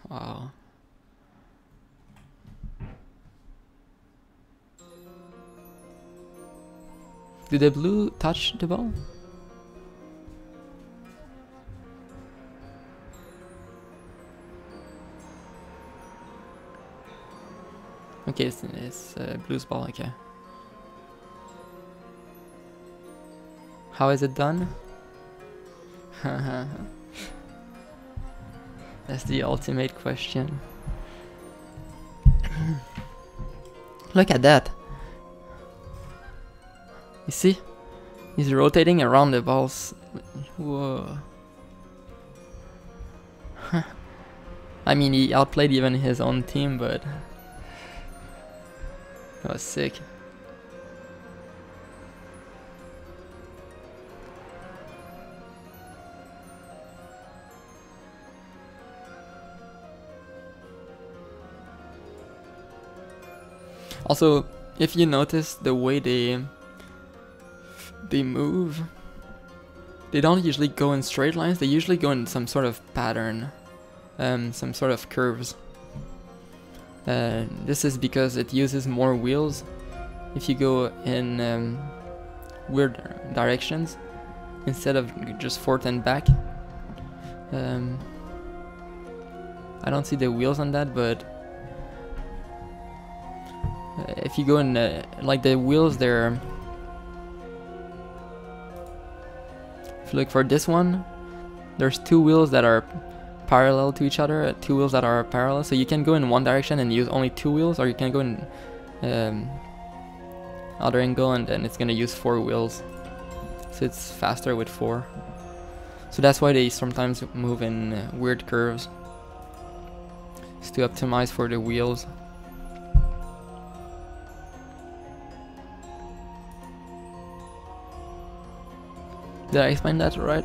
Wow. Did the blue touch the ball? Okay, it's blue's ball, okay. How is it done? That's the ultimate question. Look at that. You see? He's rotating around the balls. Whoa. I mean, he outplayed even his own team, but that was sick. Also, if you notice the way they move, they don't usually go in straight lines, they usually go in some sort of pattern, some sort of curves. This is because it uses more wheels. If you go in weird directions instead of just forth and back. I don't see the wheels on that, but if you go in like the wheels there, if you look for this one, there's two wheels that are parallel to each other, two wheels that are parallel, so you can go in one direction and use only two wheels, or you can go in other angle and then it's gonna use four wheels, so it's faster with four. So that's why they sometimes move in weird curves, it's to optimize for the wheels. Did I explain that right?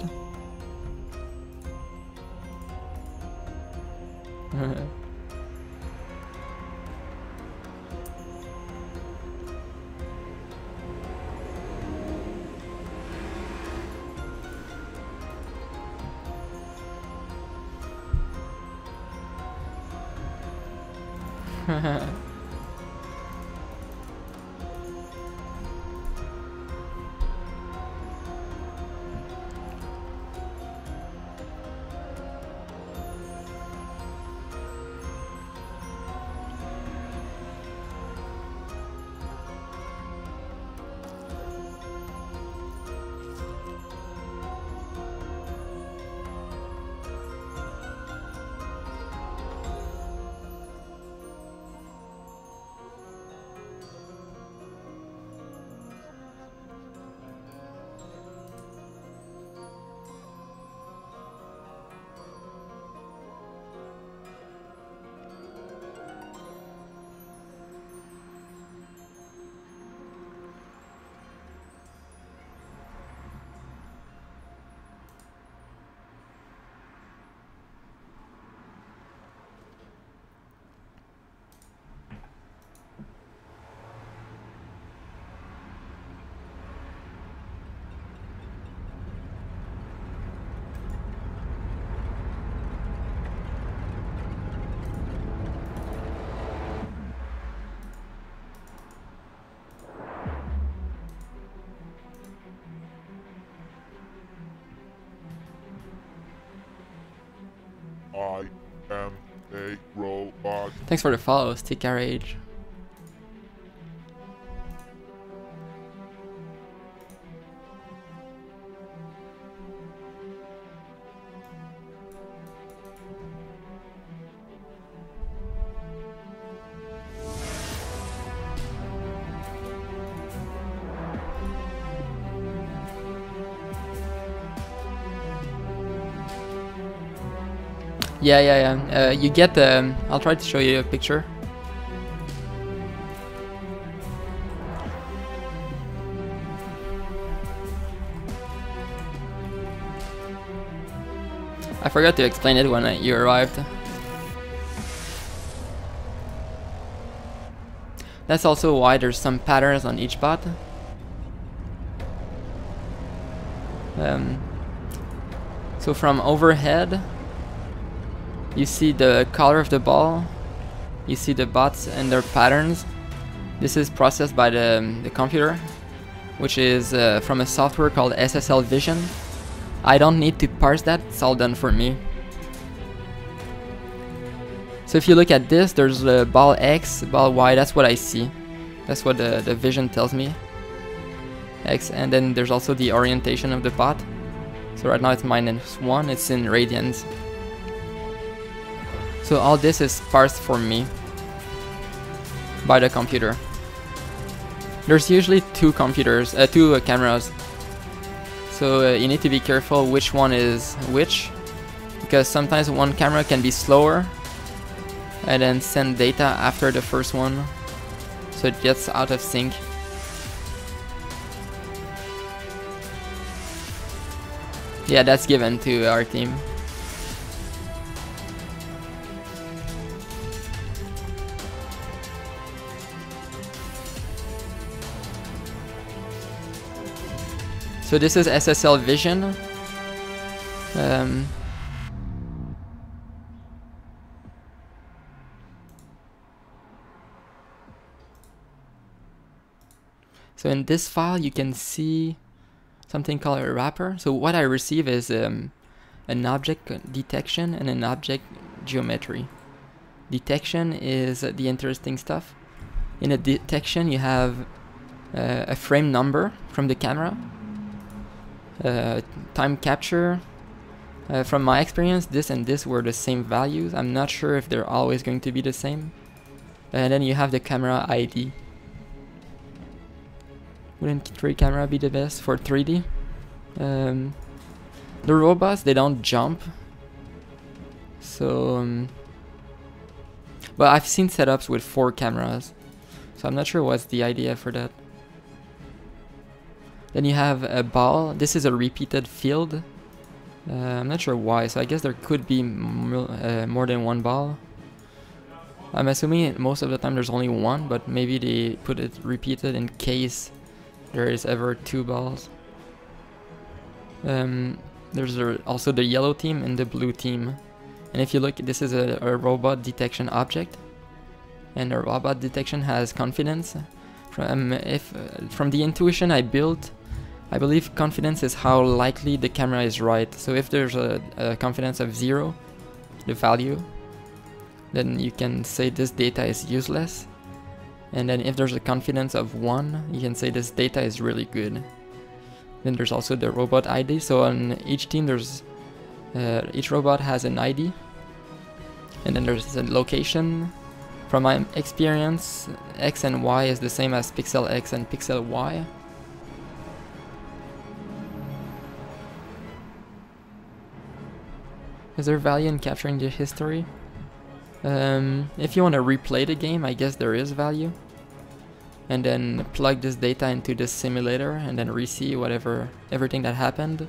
I am a robot. Thanks for the follow, Stick Rage. Yeah. You get the. I'll try to show you a picture. I forgot to explain it when you arrived. That's also why there's some patterns on each bot. So from overhead, you see the color of the ball, you see the bots and their patterns. This is processed by the computer, which is from a software called SSL Vision. I don't need to parse that, it's all done for me. So if you look at this, there's ball X, ball Y, that's what I see. That's what the vision tells me. X, and then there's also the orientation of the bot. So right now it's -1, it's in radians. So all this is parsed for me by the computer. There's usually two cameras. So you need to be careful which one is which, because sometimes one camera can be slower and then send data after the first one, so it gets out of sync. Yeah, that's given to our team. So this is SSL Vision. So in this file you can see something called a wrapper. So what I receive is an object detection and an object geometry. Detection is the interesting stuff. In a detection you have a frame number from the camera, time capture. From my experience, this and this were the same values. I'm not sure if they're always going to be the same. And then you have the camera ID. Wouldn't 3 camera be the best for 3D? The robots, they don't jump. So, but I've seen setups with 4 cameras. So I'm not sure what's the idea for that. Then you have a ball. This is a repeated field. I'm not sure why, so I guess there could be more than one ball. I'm assuming most of the time there's only one, but maybe they put it repeated in case there is ever 2 balls. There's also the yellow team and the blue team. And if you look, this is a robot detection object. And a robot detection has confidence. From the intuition I built, I believe confidence is how likely the camera is right. So if there's a confidence of 0, the value, then you can say this data is useless. And then if there's a confidence of 1, you can say this data is really good. Then there's also the robot ID. So on each team there's each robot has an ID. And then there's a location. From my experience, X and Y is the same as pixel X and pixel Y. Is there value in capturing the history? If you want to replay the game, I guess there is value. And then plug this data into this simulator and then re-see everything that happened.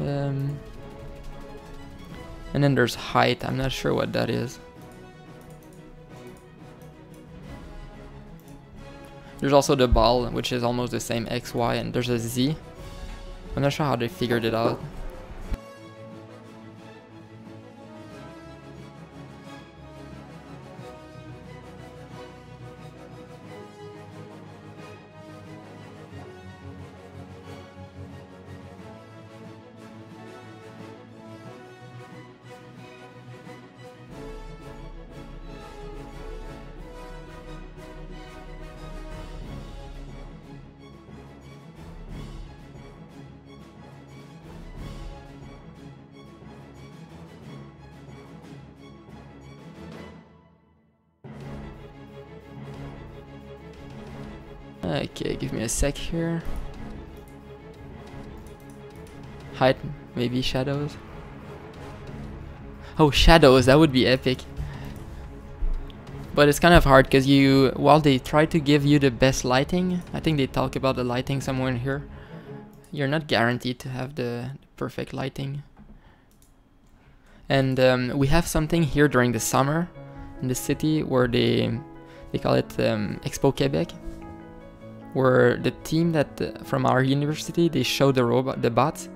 And then there's height. I'm not sure what that is. There's also the ball, which is almost the same X, Y, and there's a Z. I'm not sure how they figured it out. Okay, give me a sec here. Height, maybe shadows. Oh, shadows, that would be epic. But it's kind of hard because while they try to give you the best lighting, I think they talk about the lighting somewhere in here, you're not guaranteed to have the perfect lighting. And we have something here during the summer in the city where they call it Expo Quebec, where the team that from our university, they showed the bots,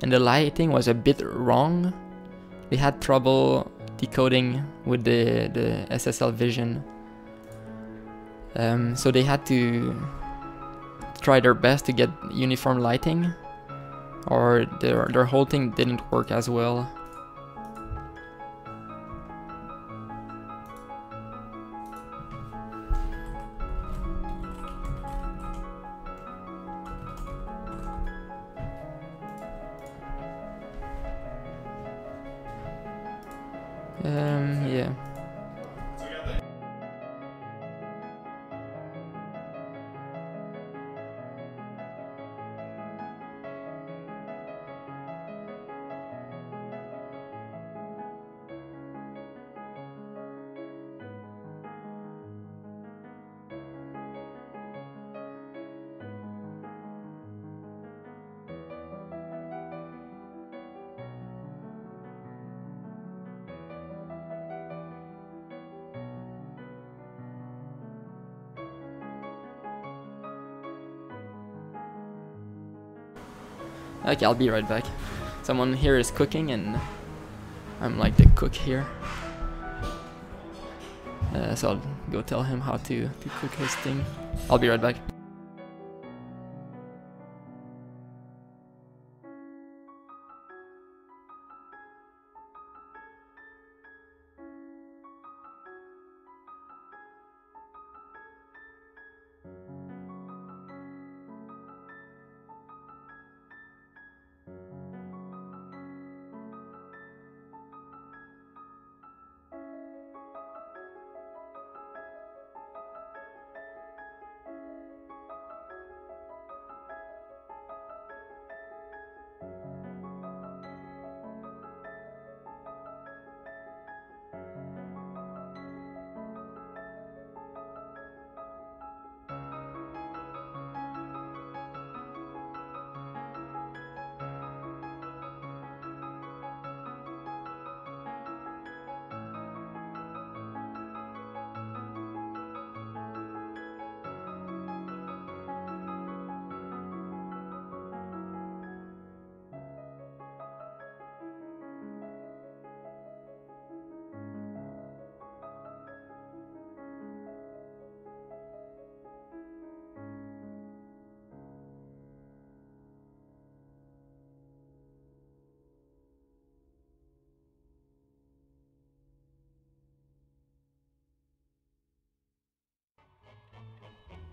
and the lighting was a bit wrong. They had trouble decoding with the SSL vision, so they had to try their best to get uniform lighting, or their whole thing didn't work as well. Yeah. Okay, I'll be right back. Someone here is cooking and I'm like the cook here. So I'll go tell him how to cook his thing. I'll be right back.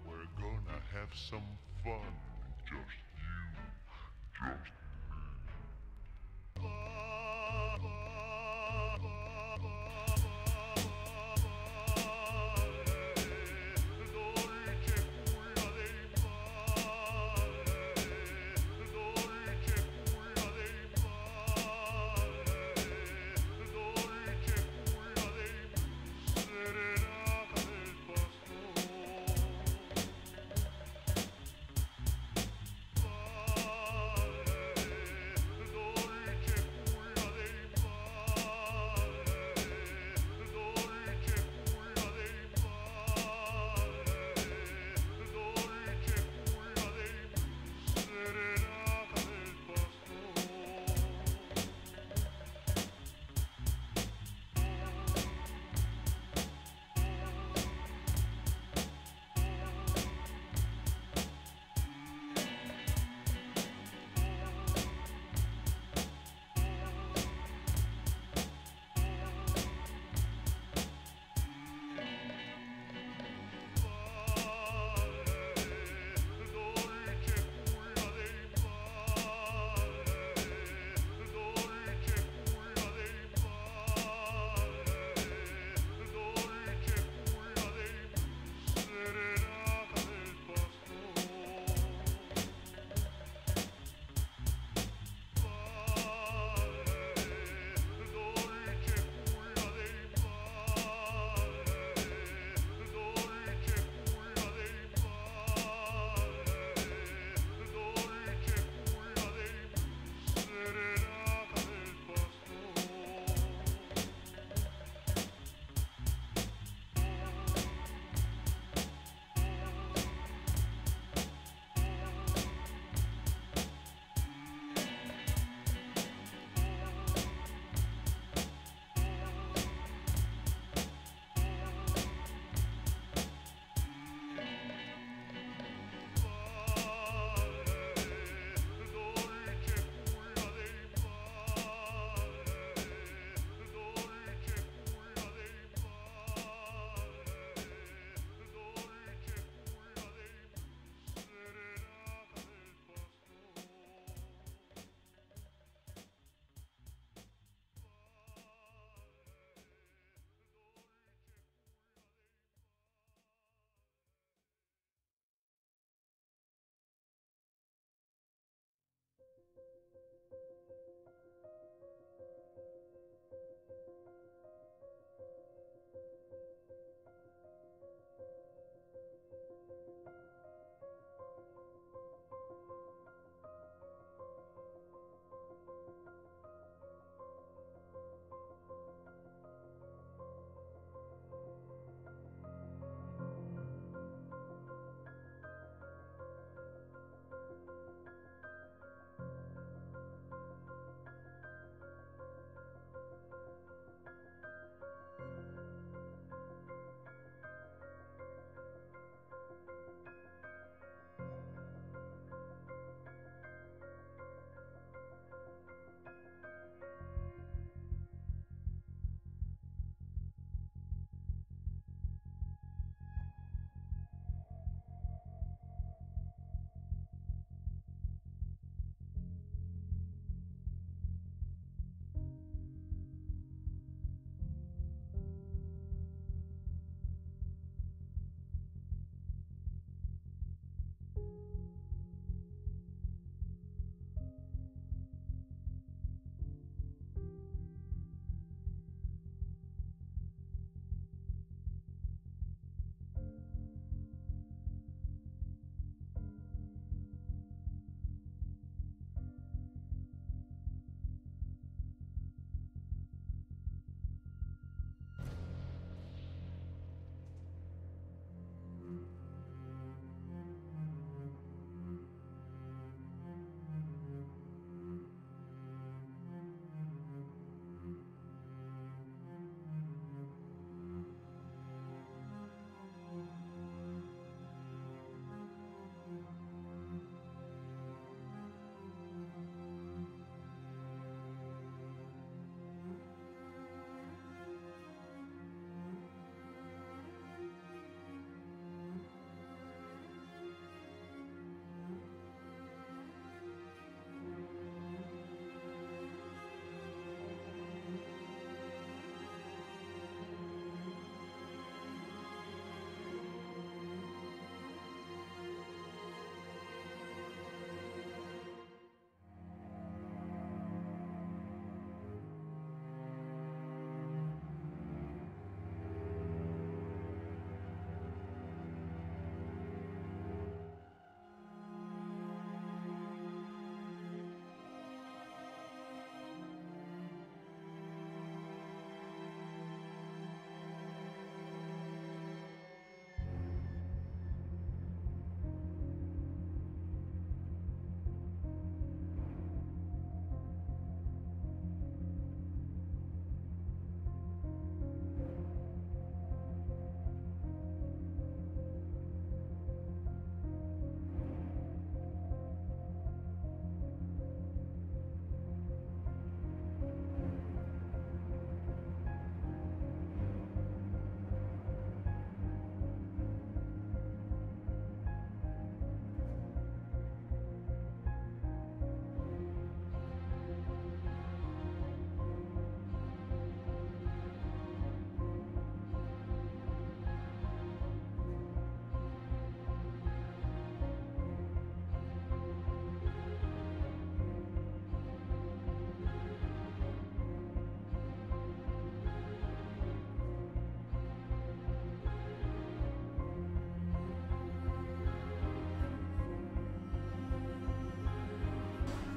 We're gonna have some fun. Just you. Just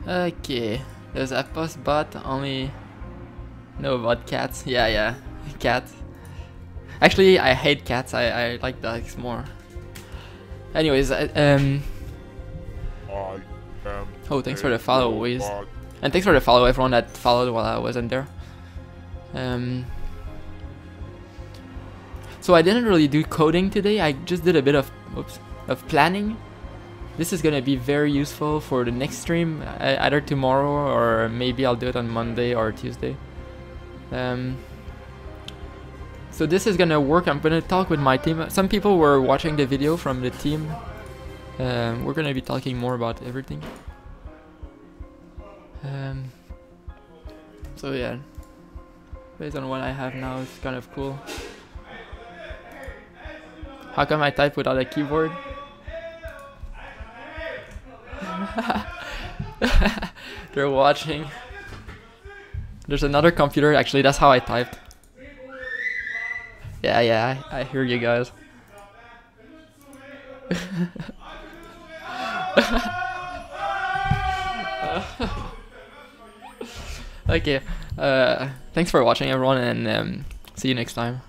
Okay, there's a post bot, only no about cats. Yeah, cats. Actually, I hate cats. I like dogs more. Anyways, I am oh, thanks for a the follow, Wiz. robot. And thanks for the follow, everyone that followed while I wasn't there. So I didn't really do coding today. I just did a bit of planning. This is gonna be very useful for the next stream, either tomorrow or maybe I'll do it on Monday or Tuesday. So this is gonna work. I'm gonna talk with my team. Some people were watching the video from the team. We're gonna be talking more about everything. So yeah, based on what I have now, it's kind of cool. How come I type without a keyboard? They're watching. There's another computer, actually, that's how I typed. Yeah, I hear you guys. Okay, thanks for watching, everyone, and see you next time.